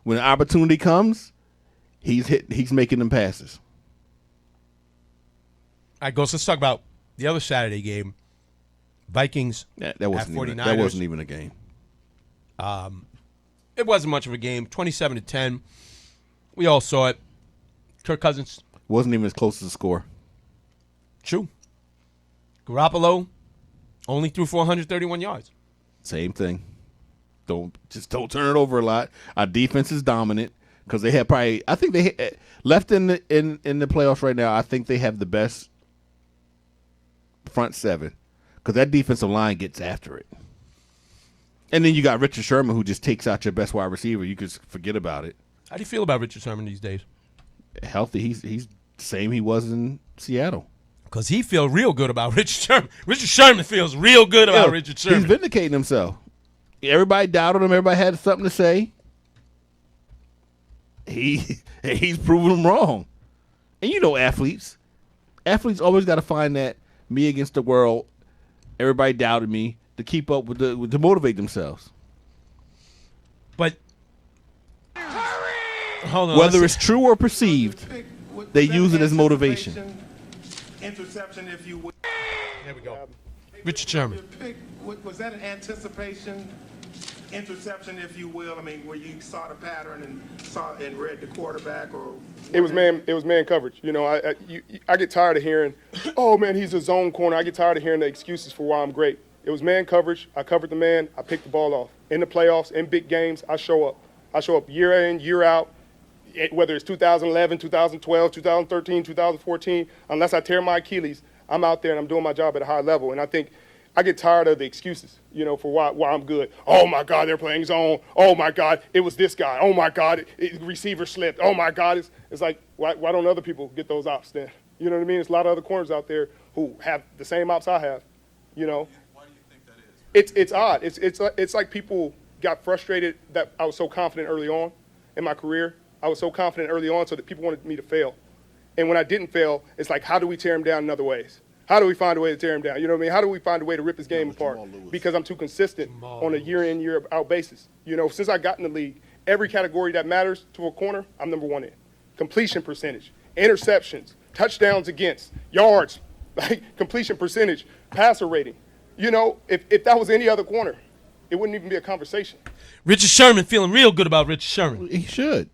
When an opportunity comes, he's making them passes. All right, Ghost, let's talk about the other Saturday game. Vikings that wasn't even a game. It wasn't much of a game. 27-10. We all saw it. Kirk Cousins wasn't even as close as the score. True. Garoppolo only threw 431 yards. Same thing. Don't turn it over a lot. Our defense is dominant because they have probably. I think they left in the playoffs right now. I think they have the best front seven because that defensive line gets after it. And then you got Richard Sherman who just takes out your best wide receiver. You could forget about it. How do you feel about Richard Sherman these days? Healthy. He's the same he was in Seattle. Because he feels real good about Richard Sherman. Richard Sherman feels real good about Richard Sherman. He's vindicating himself. Everybody doubted him. Everybody had something to say. He's proving them wrong. And athletes always got to find that me against the world. Everybody doubted me to keep up with to motivate themselves. But hold on, whether it's true or perceived, they use it as motivation. Interception, if you will. There we go. Richard Sherman. Was that an anticipation interception, if you will? I mean, where you saw the pattern and read the quarterback, or it was man coverage. I get tired of hearing, oh man, he's a zone corner. I get tired of hearing the excuses for why I'm great. It was man coverage. I covered the man. I picked the ball off. In the playoffs, in big games, I show up. I show up year in, year out. Whether it's 2011, 2012, 2013, 2014, unless I tear my Achilles, I'm out there and I'm doing my job at a high level. And I think I get tired of the excuses, for why I'm good. Oh, my God, they're playing zone. Oh, my God, it was this guy. Oh, my God, receiver slipped. Oh, my God. It's like, why don't other people get those ops then? You know what I mean? There's a lot of other corners out there who have the same ops I have, Why do you think that is? It's odd. It's like people got frustrated that I was so confident early on in my career. I was so confident early on so that people wanted me to fail. And when I didn't fail, it's like, how do we tear him down in other ways? How do we find a way to tear him down? You know what I mean? How do we find a way to rip his game apart? Because I'm too consistent on a year-in, year-out basis. Since I got in the league, every category that matters to a corner, I'm number one in. Completion percentage, interceptions, touchdowns against, yards, completion percentage, passer rating. If that was any other corner, it wouldn't even be a conversation. Richard Sherman feeling real good about Richard Sherman. He should.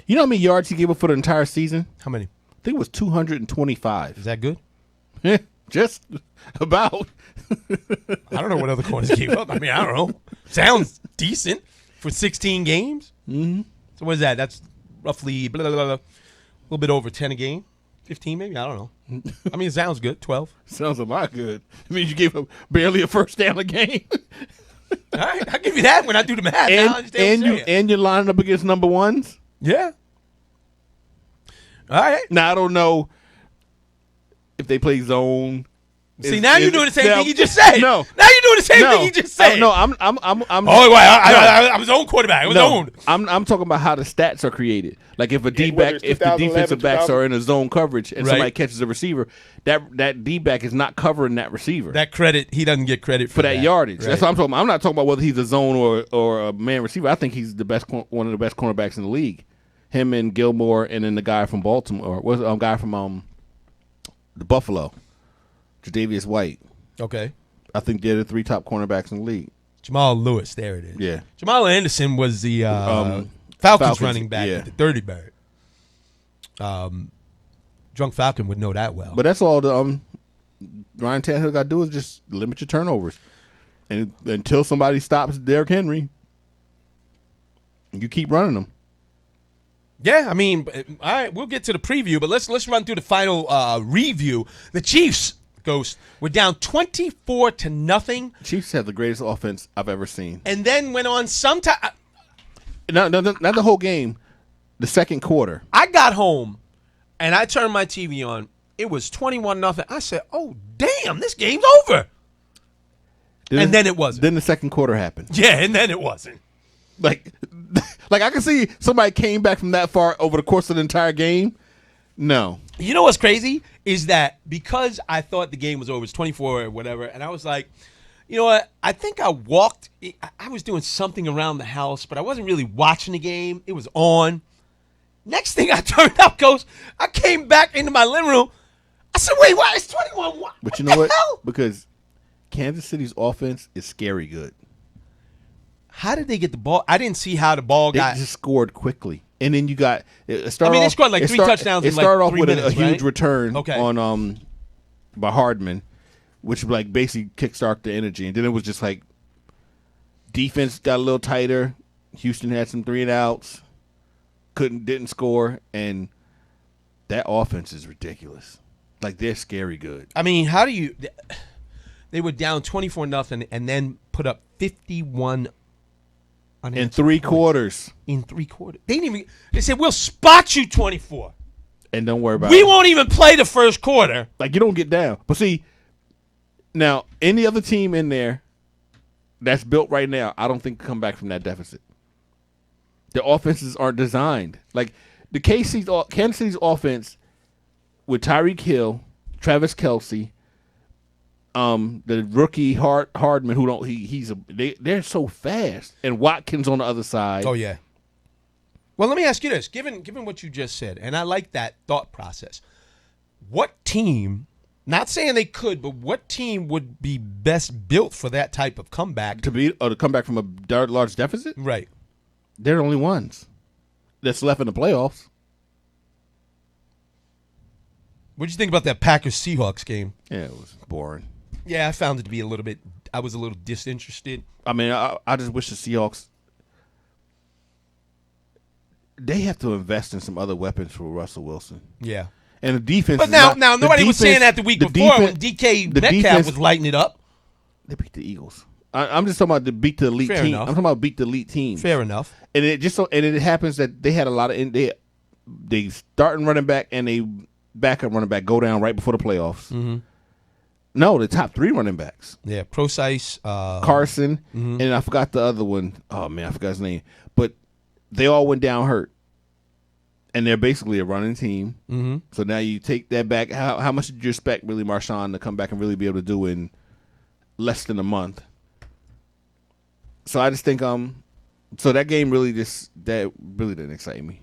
You know how many yards he gave up for the entire season? How many? I think it was 225. Is that good? Just about. I don't know what other corners gave up. I mean, I don't know. Sounds decent for 16 games. Mm-hmm. So what is that? That's roughly blah, blah, blah, blah, a little bit over 10 a game. 15 maybe? I don't know. I mean, it sounds good. 12. Sounds a lot good. It means you gave up barely a first down a game. All right, I'll give you that when I do the math. Now I understand what you're saying. And you're lining up against number ones? Yeah. All right. Now, I don't know if they play zone. See, now you're doing the same thing you just said. No. Now you're doing the same thing you just said. No, I'm Oh, wait, I was own quarterback. I was owned. I'm talking about how the stats are created. Like if a D whether back, it's if the 2011, defensive backs 2000. are in a zone coverage and Right. somebody catches a receiver, that D back is not covering that receiver That credit, he doesn't get credit for that yardage. Right. That's what I'm talking about. I'm not talking about whether he's a zone or a man receiver. I think he's the best, one of the best cornerbacks in the league. Him and Gilmore, and then the guy from Baltimore, was a guy from the Buffalo, Tre'Davious White. Okay. I think they're the 3 top cornerbacks in the league. Jamal Lewis, there it is. Yeah. Jamal Anderson was the Falcons Falcons, running back yeah. with the 30 bird. Drunk Falcon would know that well. But that's all the Ryan Tannehill got to do is just limit your turnovers, and until somebody stops Derrick Henry, you keep running them. Yeah, I mean, all right, we'll get to the preview, but let's run through the final review. The Chiefs, Ghost, were down 24-0. Chiefs have the greatest offense I've ever seen, And then went on sometime. not the whole game, the second quarter. I got home, and I turned my TV on. It was 21-0. I said, "Oh, damn, this game's over." And then it wasn't. Then the second quarter happened. Yeah, and then it wasn't. Like I can see somebody came back from that far over the course of the entire game. No. You know what's crazy is that because I thought the game was over, it was 24 or whatever, and I was like, you know what? I think I walked. I was doing something around the house, but I wasn't really watching the game. It was on. Next thing I turned up, Coach, I came back into my living room. I said, wait, why? It's 21. But you know what? Hell? Because Kansas City's offense is scary good. How did they get the ball? I didn't see how the ball They got. just scored quickly. And then you got it started. I mean, they off, scored like 3 touchdowns It in like started off 3 with minutes, a huge right? return Okay. on by Hardman, which like basically kickstarted the energy. And then it was just like defense got a little tighter. Houston had some 3 and outs, didn't score, and that offense is ridiculous. Like they're scary good. I mean, how do you? They were down 24-0 and then put up 51 In 3 quarters. In 3 quarters, they didn't even. They said we'll spot you 24. And don't worry about We it. won't even play the first quarter. Like you don't get down. But see, now any other team in there that's built right now, I don't think can come back from that deficit. The offenses aren't designed. Like the Kansas City's offense with Tyreek Hill, Travis Kelce, the rookie Hardman, they're so fast, and Watkins on the other side. Oh yeah. Well, let me ask you this: given what you just said, and I like that thought process, what team? Not saying they could, but what team would be best built for that type of comeback? To come back from a large deficit? Right. They're the only ones that's left in the playoffs. What did you think about that Packers-Seahawks game? Yeah, it was boring. Yeah, I found it to be a little bit. I was a little disinterested. I mean, I just wish the Seahawks. They have to invest in some other weapons for Russell Wilson. Yeah. And the defense. But now nobody was saying that the week before when DK Metcalf was lighting it up. They beat the Eagles. I'm just talking about the beat the elite Fair team. enough. I'm talking about beat the elite teams. Fair enough. And it happens that they had a lot of they starting running back and they backup running back go down right before the playoffs. Mm-hmm. No, the top 3 running backs. Yeah, Procise, Carson, and I forgot the other one. Oh man, I forgot his name. But they all went down hurt, and they're basically a running team. Mm-hmm. So now you take that back. How much did you expect really Marshawn to come back and really be able to do in less than a month? So I just think so that game really didn't excite me.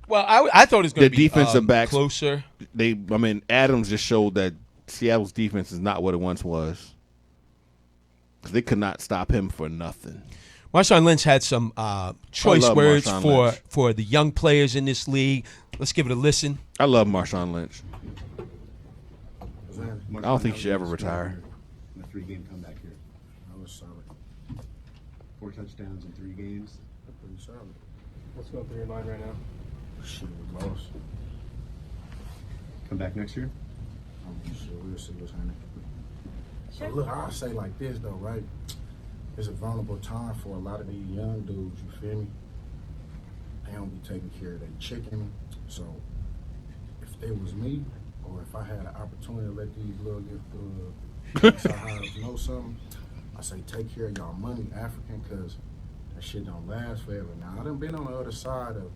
Well, I thought it was going to be defensive backs closer. Adams just showed that Seattle's defense is not what it once was. They could not stop him for nothing. Marshawn Lynch had some choice words Marshawn for the young players in this league. Let's give it a listen. I love Marshawn Lynch. I don't think he should ever retire. A 3-game comeback here. That was solid. 4 touchdowns in 3 games. Pretty solid. What's going through your mind right now? Shit, we lost. Come back next year? Shit, we'll see what's happening. So look, I'll say like this though, right? It's a vulnerable time for a lot of these young dudes, you feel me? They don't be taking care of their chicken. So if it was me, or if I had an opportunity to let these little know something, I say take care of y'all money, African, because that shit don't last forever. Now, I done been on the other side of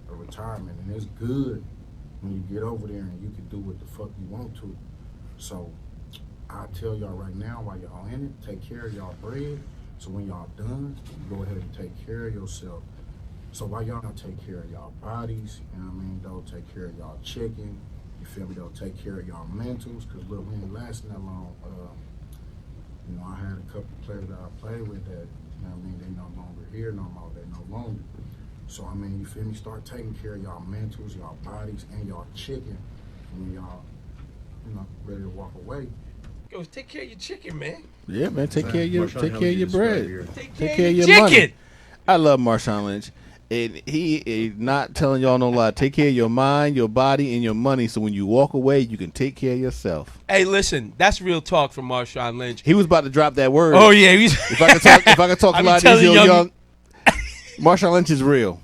retirement, and it's good when you get over there and you can do what the fuck you want to. So I tell y'all right now, while y'all in it, take care of y'all bread. So when y'all done, go ahead and take care of yourself. So while y'all don't take care of y'all bodies, you know what I mean? Don't take care of y'all chicken. You feel me? Don't take care of y'all mentals, because look, we ain't lasting that long. You know, I had a couple of players that I played with that, you know what I mean, they no longer here no more, they no longer. So, I mean, you feel me? Start taking care of y'all mentals, y'all bodies, and y'all chicken when y'all, you know, ready to walk away. Go take care of your chicken, man. Yeah, man. Take care of your bread. Take care of your chicken. Money. I love Marshawn Lynch. And he is not telling y'all no lie. Take care of your mind, your body, and your money. So when you walk away, you can take care of yourself. Hey, listen, that's real talk from Marshawn Lynch. He was about to drop that word. Oh yeah, if I could talk a lot of these young Marshawn Lynch is real.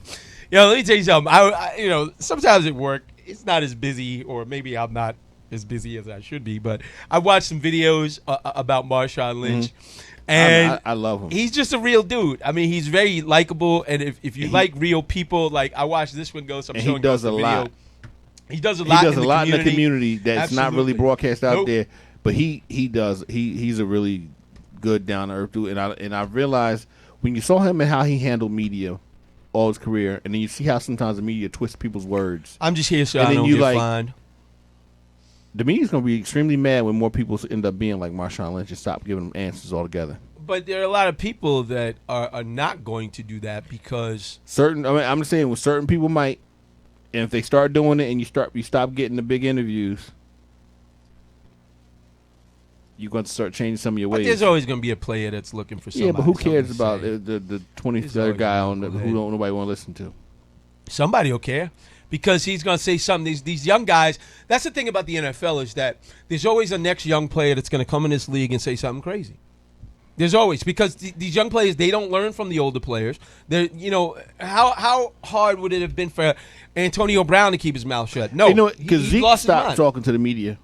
Yo, let me tell you something. I sometimes at work it's not as busy, or maybe I'm not as busy as I should be. But I watched some videos about Marshawn Lynch. Mm-hmm. And I love him. He's just a real dude. I mean, he's very likable, and if you like real people, like I watched this one go, so I'm showing you the video. He does a lot. He does a lot in the community that's not really broadcast out there, but he does. He's a really good down to earth dude, and I realized when you saw him and how he handled media all his career, and then you see how sometimes the media twists people's words. I'm just here so I don't get fined. The media's going to be extremely mad when more people end up being like Marshawn Lynch and stop giving them answers altogether. But there are a lot of people that are not going to do that because I'm just saying, with certain people might, and if they start doing it and you stop getting the big interviews, you're going to start changing some of your ways. There's always going to be a player that's looking for somebody. Yeah, but who cares about the 23rd guy who nobody want to listen to? Somebody will care. Because he's going to say something. These young guys, that's the thing about the NFL is that there's always a next young player that's going to come in this league and say something crazy. There's always, because these young players, they don't learn from the older players. They're, how hard would it have been for Antonio Brown to keep his mouth shut? No, because Zeke stopped talking to the media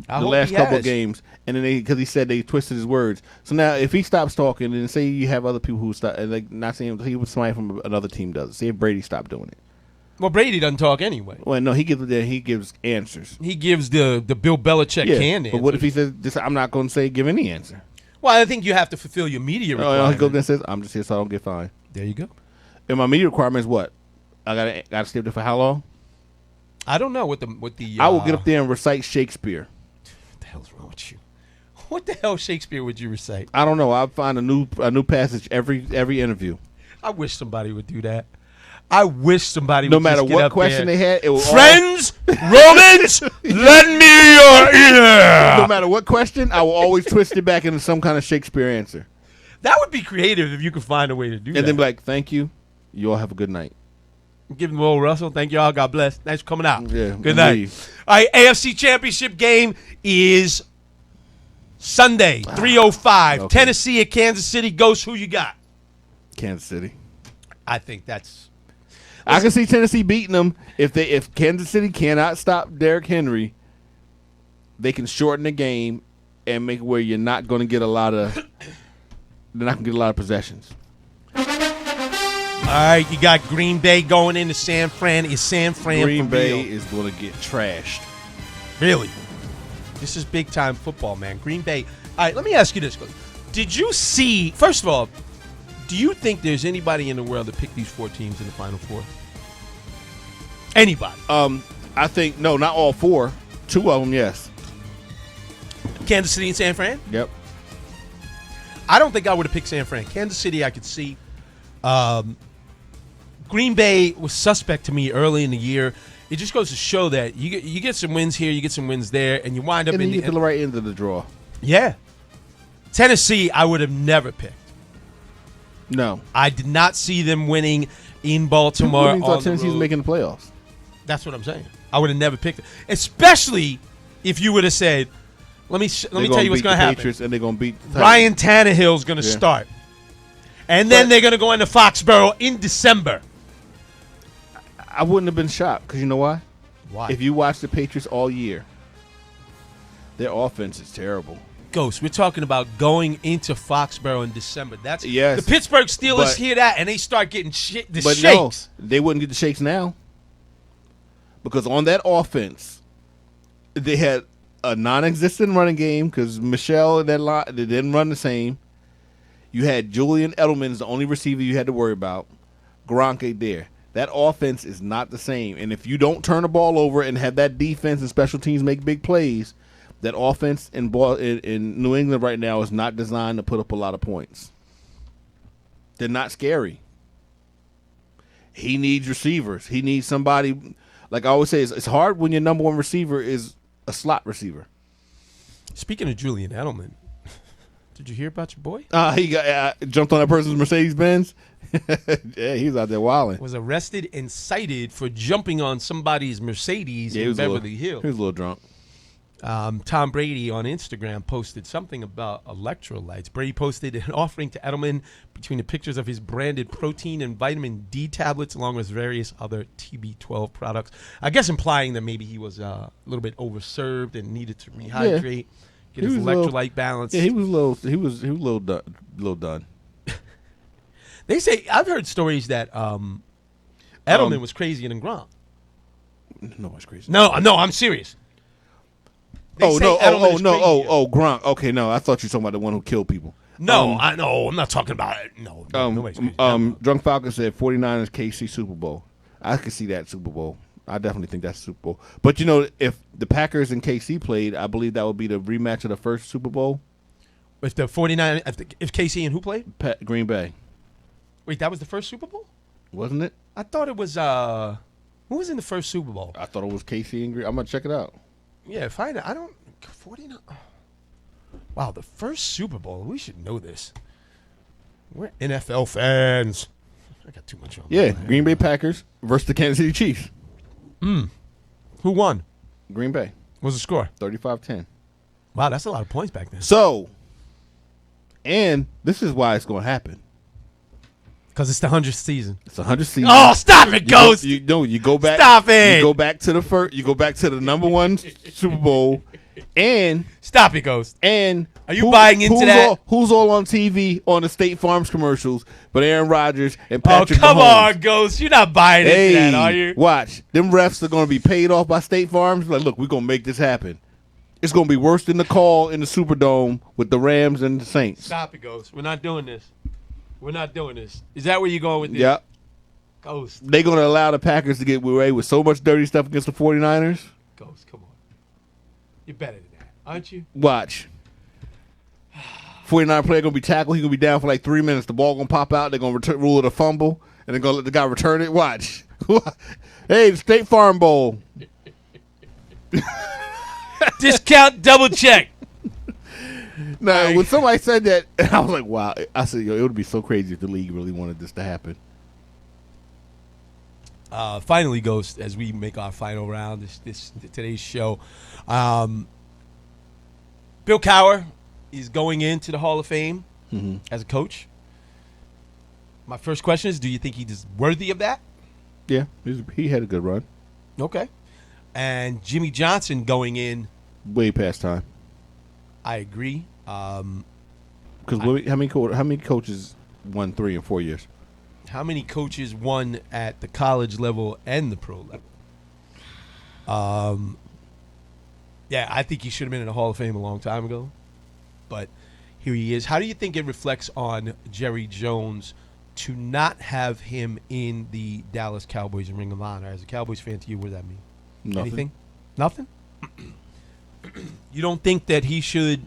the last couple of games, and then because he said they twisted his words. So now, if he stops talking, and say you have other people who stop, and like not saying he was somebody from another team does it. See if Brady stopped doing it. Well, Brady doesn't talk anyway. Well, no, he gives answers. He gives the Bill Belichick canned answer. But what if he says, I'm not going to give any answer? Well, I think you have to fulfill your media requirement. He goes and says, I'm just here so I don't get fined. There you go. And my media requirement is what? I got to stay up there for how long? I don't know what the. I will get up there and recite Shakespeare. What the hell's wrong with you? What the hell Shakespeare would you recite? I don't know. I'll find a new passage every interview. I wish somebody would do that. I wish somebody would no matter just get what up question there. they had, it was Friends, Romans, lend me your ear. No matter what question, I will always twist it back into some kind of Shakespeare answer. That would be creative if you could find a way to do that. And then be like, thank you. You all have a good night. Give him a little Russell. Thank you all. God bless. Thanks for coming out. Yeah, good night. All right, AFC Championship game is Sunday, 3:05. Okay. Tennessee at Kansas City. Ghost, who you got? Kansas City. I think that's... I can see Tennessee beating them if Kansas City cannot stop Derrick Henry. They can shorten the game and make it where you're not going to get a lot of. They're not going to get a lot of possessions. All right, you got Green Bay going into San Fran. Is San Fran Green for Bay real? is going to get trashed. Really? This is big time football, man. Green Bay. All right, let me ask you this. Did you see? First of all, do you think there's anybody in the world that picked these four teams in the Final Four? Anybody? I think no, not all four. Two of them, yes. Kansas City and San Fran? Yep. I don't think I would have picked San Fran. Kansas City, I could see. Green Bay was suspect to me early in the year. It just goes to show that you get some wins here, you get some wins there, and you wind up and then you get to the right end of the draw. Yeah. Tennessee, I would have never picked. No. I did not see them winning in Baltimore. Who thought Tennessee's making the playoffs? That's what I'm saying. I would have never picked it, especially if you would have said, "Let me tell you what's going to happen." Patriots and they're going to beat Ryan Tannehill's going to start, and then they're going to go into Foxborough in December. I wouldn't have been shocked because you know why? Why? If you watch the Patriots all year, their offense is terrible. Ghost, we're talking about going into Foxborough in December. That's yes. The Pittsburgh Steelers hear that and they start getting the but shakes. No, they wouldn't get the shakes now because on that offense, they had a non-existent running game because Michelle and that line they didn't run the same. You had Julian Edelman is the only receiver you had to worry about. Gronk ain't there. That offense is not the same, and if you don't turn the ball over and have that defense and special teams make big plays. That offense in New England right now is not designed to put up a lot of points. They're not scary. He needs receivers. He needs somebody, like I always say, it's hard when your number one receiver is a slot receiver. Speaking of Julian Edelman, did you hear about your boy? He got jumped on that person's Mercedes-Benz. Yeah, he was out there wilding. Was arrested and cited for jumping on somebody's Mercedes in Beverly Hills. He was a little drunk. Tom Brady on Instagram posted something about electrolytes. Brady posted an offering to Edelman between the pictures of his branded protein and vitamin D tablets along with various other TB12 products. I guess implying that maybe he was a little bit overserved and needed to rehydrate, get his electrolyte balance. Yeah, he was a little done. They say I've heard stories that Edelman was crazier than Gronk. Nobody's crazy. No, I'm serious. Gronk. Okay, no, I thought you were talking about the one who killed people. No, I'm not talking about it. No, nobody's crazy. Drunk Falcon said 49ers KC Super Bowl. I could see that Super Bowl. I definitely think that's Super Bowl. But, you know, if the Packers and KC played, I believe that would be the rematch of the first Super Bowl. If the 49ers, if KC and who played? Green Bay. Wait, that was the first Super Bowl? Wasn't it? I thought it was, who was in the first Super Bowl? I thought it was KC and Green. I'm going to check it out. Yeah, find it. I don't. 49. Wow, the first Super Bowl. We should know this. We're NFL fans. I got too much on. Yeah, Green Bay Packers versus the Kansas City Chiefs. Who won? Green Bay. What's the score? 35-10. Wow, that's a lot of points back then. So, and this is why it's going to happen. Because it's the 100th season. It's the 100th season. Oh, stop it, Ghost! You go back. Stop it! You go back to the first. You go back to the number one Super Bowl, and stop it, Ghost. And are you buying into that? Who's all on TV on the State Farms commercials? But Aaron Rodgers and Patrick Mahomes. Oh, come Mahomes. on, Ghost! You're not buying into that, are you? Watch, them refs are going to be paid off by State Farms. Like, look, we're going to make this happen. It's going to be worse than the call in the Superdome with the Rams and the Saints. Stop it, Ghost. We're not doing this. We're not doing this. Is that where you're going with this? Yep. Ghost. They're going to allow the Packers to get away with so much dirty stuff against the 49ers. Ghost, come on. You're better than that, aren't you? Watch. 49 player going to be tackled. He's going to be down for like 3 minutes. The ball going to pop out. They're going to rule it a fumble. And they're going to let the guy return it. Watch. Hey, the State Farm Bowl. Discount double check. No, when somebody said that, I was like, wow. I said, yo, it would be so crazy if the league really wanted this to happen. Finally, Ghost, as we make our final round, today's show, Bill Cowher is going into the Hall of Fame as a coach. My first question is, do you think he's worthy of that? Yeah, he had a good run. Okay. And Jimmy Johnson going in. Way past time. I agree. Because how many coaches won 3 and 4 years? How many coaches won at the college level and the pro level? Yeah, I think he should have been in the Hall of Fame a long time ago. But here he is. How do you think it reflects on Jerry Jones to not have him in the Dallas Cowboys and Ring of Honor? As a Cowboys fan to you, what does that mean? Nothing. Anything? Nothing? You don't think that he should,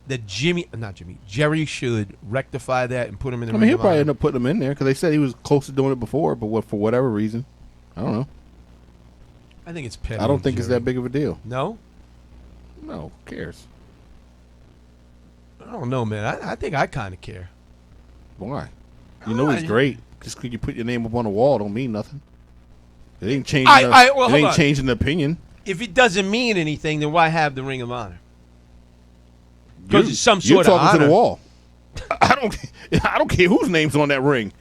that Jerry should rectify that and put him in the Ring of Honor? He'll probably end up putting him in there because they said he was close to doing it before, but for whatever reason, I don't know. I think it's petty. I don't think it's that big of a deal. No? No, who cares? I don't know, man. I think I kind of care. Why? You know he's great. Just because you put your name up on the wall don't mean nothing. It ain't changing. Well, it ain't changing the opinion. If it doesn't mean anything, then why have the Ring of Honor? Because it's some You're sort of honor. talking to the wall. I don't care whose name's on that ring.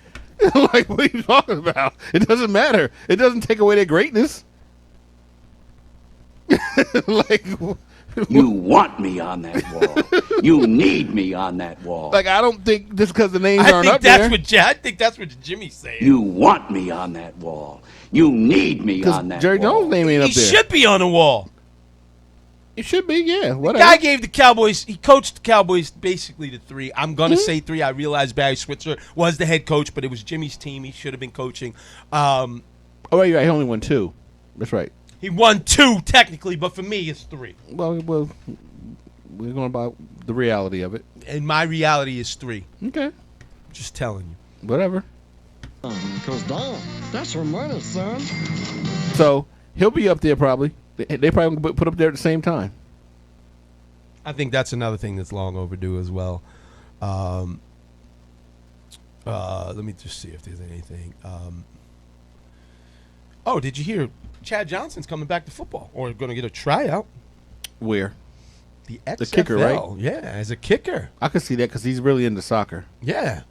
Like, what are you talking about? It doesn't matter. It doesn't take away their greatness. Like, you want me on that wall. You need me on that wall. Like, I don't think just because the names aren't up there. I think that's what Jimmy's saying. You want me on that wall. You need me on that Jerry wall. Jones' name ain't up He there. should be on the wall. It should be, yeah. The Whatever. guy gave the Cowboys, he coached the Cowboys basically to 3. I'm going to say 3. I realize Barry Switzer was the head coach, but it was Jimmy's team. He should have been coaching. Oh, right, you're right. He only won 2. That's right. He won 2 technically, but for me, it's 3. Well, we're going about the reality of it. And my reality is 3. Okay. Just telling you. Whatever. Because, damn, that's her money, son. So, he'll be up there probably. They probably going to put up there at the same time. I think that's another thing that's long overdue as well. Let me just see if there's anything. Oh, did you hear Chad Johnson's coming back to football or going to get a tryout? Where? The XFL. The kicker, right? Yeah, as a kicker. I could see that because he's really into soccer. Yeah.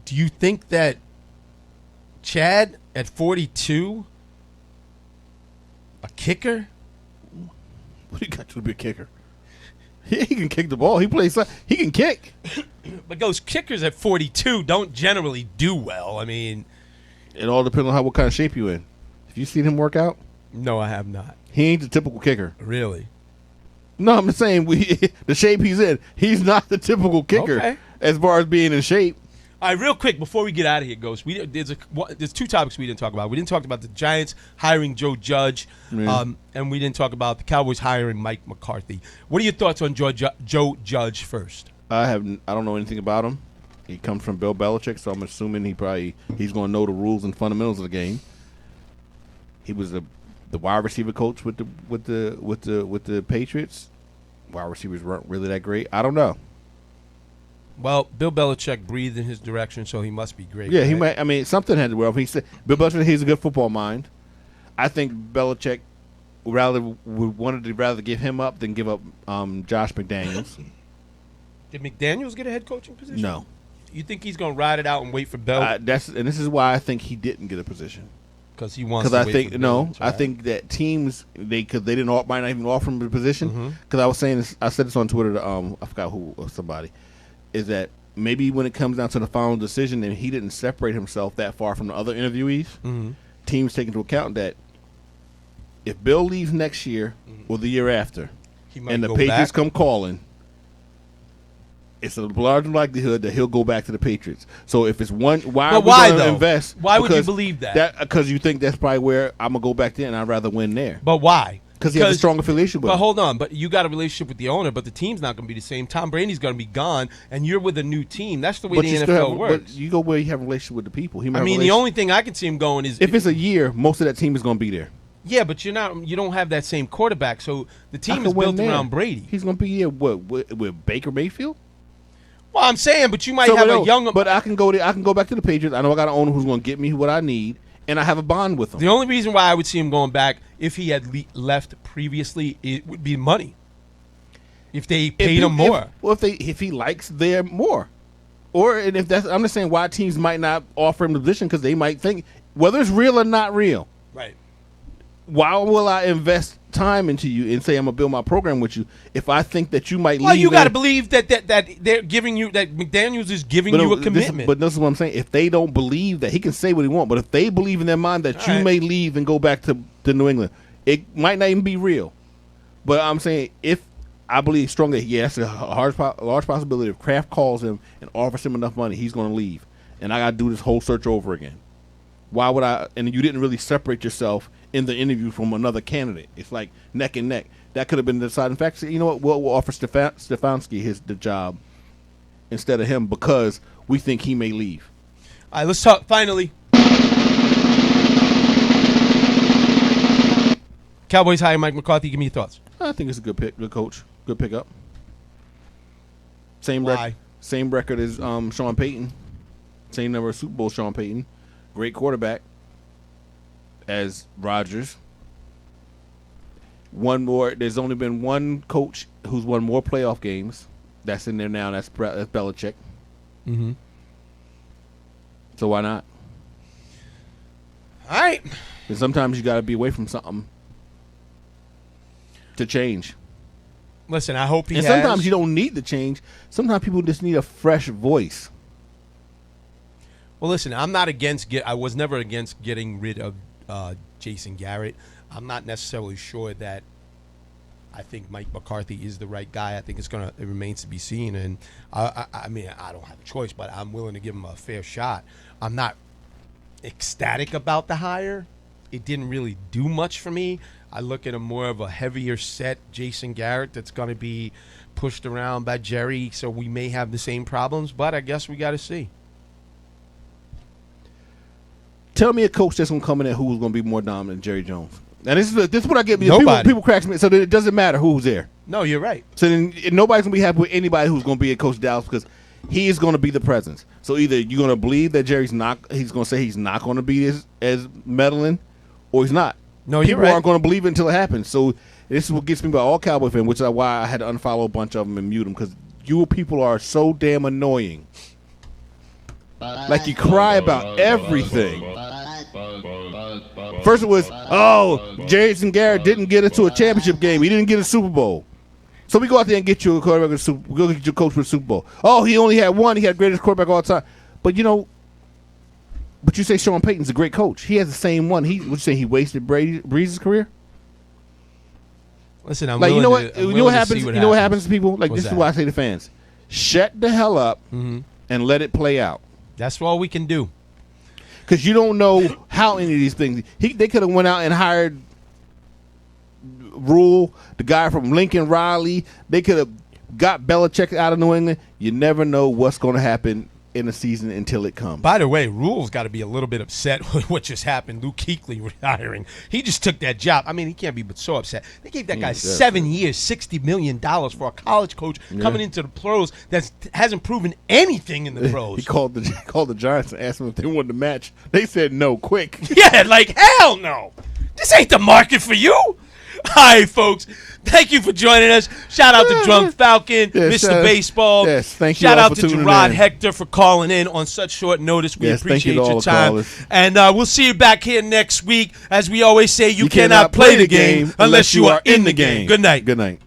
Do you think that Chad at 42, a kicker? What do you got to be a kicker? He can kick the ball. He plays. He can kick. But those kickers at 42 don't generally do well. I mean, it all depends on what kind of shape you in. Have you seen him work out? No, I have not. He ain't the typical kicker. Really? No, I'm just saying the shape he's in. He's not the typical kicker Okay. as far as being in shape. All right, real quick before we get out of here, Ghost. There's 2 topics we didn't talk about. We didn't talk about the Giants hiring Joe Judge, and we didn't talk about the Cowboys hiring Mike McCarthy. What are your thoughts on Joe Judge first? I don't know anything about him. He comes from Bill Belichick, so I'm assuming he's going to know the rules and fundamentals of the game. He was the wide receiver coach with the Patriots. Wide receivers weren't really that great. I don't know. Well, Bill Belichick breathed in his direction, so he must be great. Yeah, right? he might. I mean, something had to work. He said Bill Belichick. He's a good football mind. I think Belichick would wanted to rather give him up than give up Josh McDaniels. Did McDaniels get a head coaching position? No. You think he's going to ride it out and wait for Bell? This is why I think he didn't get a position. Because he wants. Because I think that teams might not even offer him a position. Because I said this on Twitter. I forgot who or somebody. Is that maybe when it comes down to the final decision and he didn't separate himself that far from the other interviewees, teams take into account that if Bill leaves next year or the year after and the Patriots come calling, it's a large likelihood that he'll go back to the Patriots. So if it's why though? Invest? Why would you believe that? Because you think that's probably where I'm going to go back there and I'd rather win there. But why? Because he has a strong affiliation with him. But hold on. But you got a relationship with the owner, but the team's not going to be the same. Tom Brady's going to be gone, and you're with a new team. That's the way the NFL works. But you go where you have a relationship with the people. The only thing I can see him going is... If it's a year, most of that team is going to be there. Yeah, but you don't have that same quarterback, so the team is built around Brady. He's going to be here with Baker Mayfield? Well, I'm saying, but you might have a younger... But I can go there. I can go back to the Patriots. I know I got an owner who's going to get me what I need, and I have a bond with him. The only reason why I would see him going back, if he had left previously, it would be money. If they paid him more. If he likes their more. And if that's... I'm just saying why teams might not offer him the position because they might think, whether it's real or not real. Right. Why will I invest time into you and say I'm gonna build my program with you if I think that you might leave? Well, you got to believe that they're giving you, that McDaniels is giving you a commitment. But this is what I'm saying. If they don't believe that, he can say what he wants, but if they believe in their mind that you may leave and go back to New England, it might not even be real. But I'm saying if I believe strongly, that's a large possibility. If Kraft calls him and offers him enough money, he's going to leave, and I got to do this whole search over again. Why would I? And you didn't really separate yourself in the interview from another candidate. It's like neck and neck. That could have been the deciding factor. You know what? We'll offer Stefanski the job instead of him because we think he may leave. All right, let's talk. Finally, Cowboys hire Mike McCarthy. Give me your thoughts. I think it's a good pick, good coach, good pickup. Same Same record as Sean Payton. Same number of Super Bowls Sean Payton. Great quarterback as Rodgers. One more. There's only been one coach who's won more playoff games. That's in there now. That's Belichick. Mm-hmm. So why not? All right. And sometimes you got to be away from something to change. Listen, I hope he and has. Sometimes you don't need to change. Sometimes people just need a fresh voice. Well, listen, I'm not against I was never against getting rid of Jason Garrett. I'm not necessarily sure that I think Mike McCarthy is the right guy. I think it remains to be seen. And I mean, I don't have a choice, but I'm willing to give him a fair shot. I'm not ecstatic about the hire. It didn't really do much for me. I look at a more of a heavier set Jason Garrett that's going to be pushed around by Jerry, so we may have the same problems, but I guess we got to see. Tell me a coach that's going to come in there who's going to be more dominant than Jerry Jones. And this is what I get. Nobody. People crack me, so that it doesn't matter who's there. No, you're right. So then nobody's going to be happy with anybody who's going to be a coach of Dallas because he is going to be the presence. So either you're going to believe that he's going to say he's not going to be as meddling, or he's not. No, you're People right. aren't going to believe it until it happens. So this is what gets me about all Cowboy fans, which is why I had to unfollow a bunch of them and mute them, because you people are so damn annoying. Like you cry about everything. First it was, Jason Garrett didn't get into a championship game. He didn't get a Super Bowl. So we go out there and get you a quarterback. Go get your coach for the Super Bowl. Oh, he only had one. He had the greatest quarterback all the time. But But you say Sean Payton's a great coach. He has the same one. Would you say he wasted Breeze's career? Listen, I'm like, willing you know what? to, You know what happens? what You know what happens to people? Like, What's this that? is what I say to fans: shut the hell up and let it play out. That's all we can do. Because you don't know how any of these things. They could have went out and hired Rule, the guy from Lincoln Riley. They could have got Belichick out of New England. You never know what's going to happen in a season until it comes. By the way, Rule's got to be a little bit upset with what just happened. Luke Kuechly retiring. He just took that job. I mean, he can't be but so upset. They gave that guy 7 years, $60 million for a college coach coming into the pros that hasn't proven anything in the pros. He called the Giants and asked them if they wanted to match. They said no, quick. Yeah, like hell no. This ain't the market for you. All right, folks. Thank you for joining us. Shout out to Drunk Falcon, Mr. Baseball. Yes, thank you. Shout all out for to tuning Gerard in. Hector for calling in on such short notice. We Yes, thank you appreciate to all your the time. callers. And we'll see you back here next week. As we always say, you cannot play the game unless you are in the game. Good night. Good night.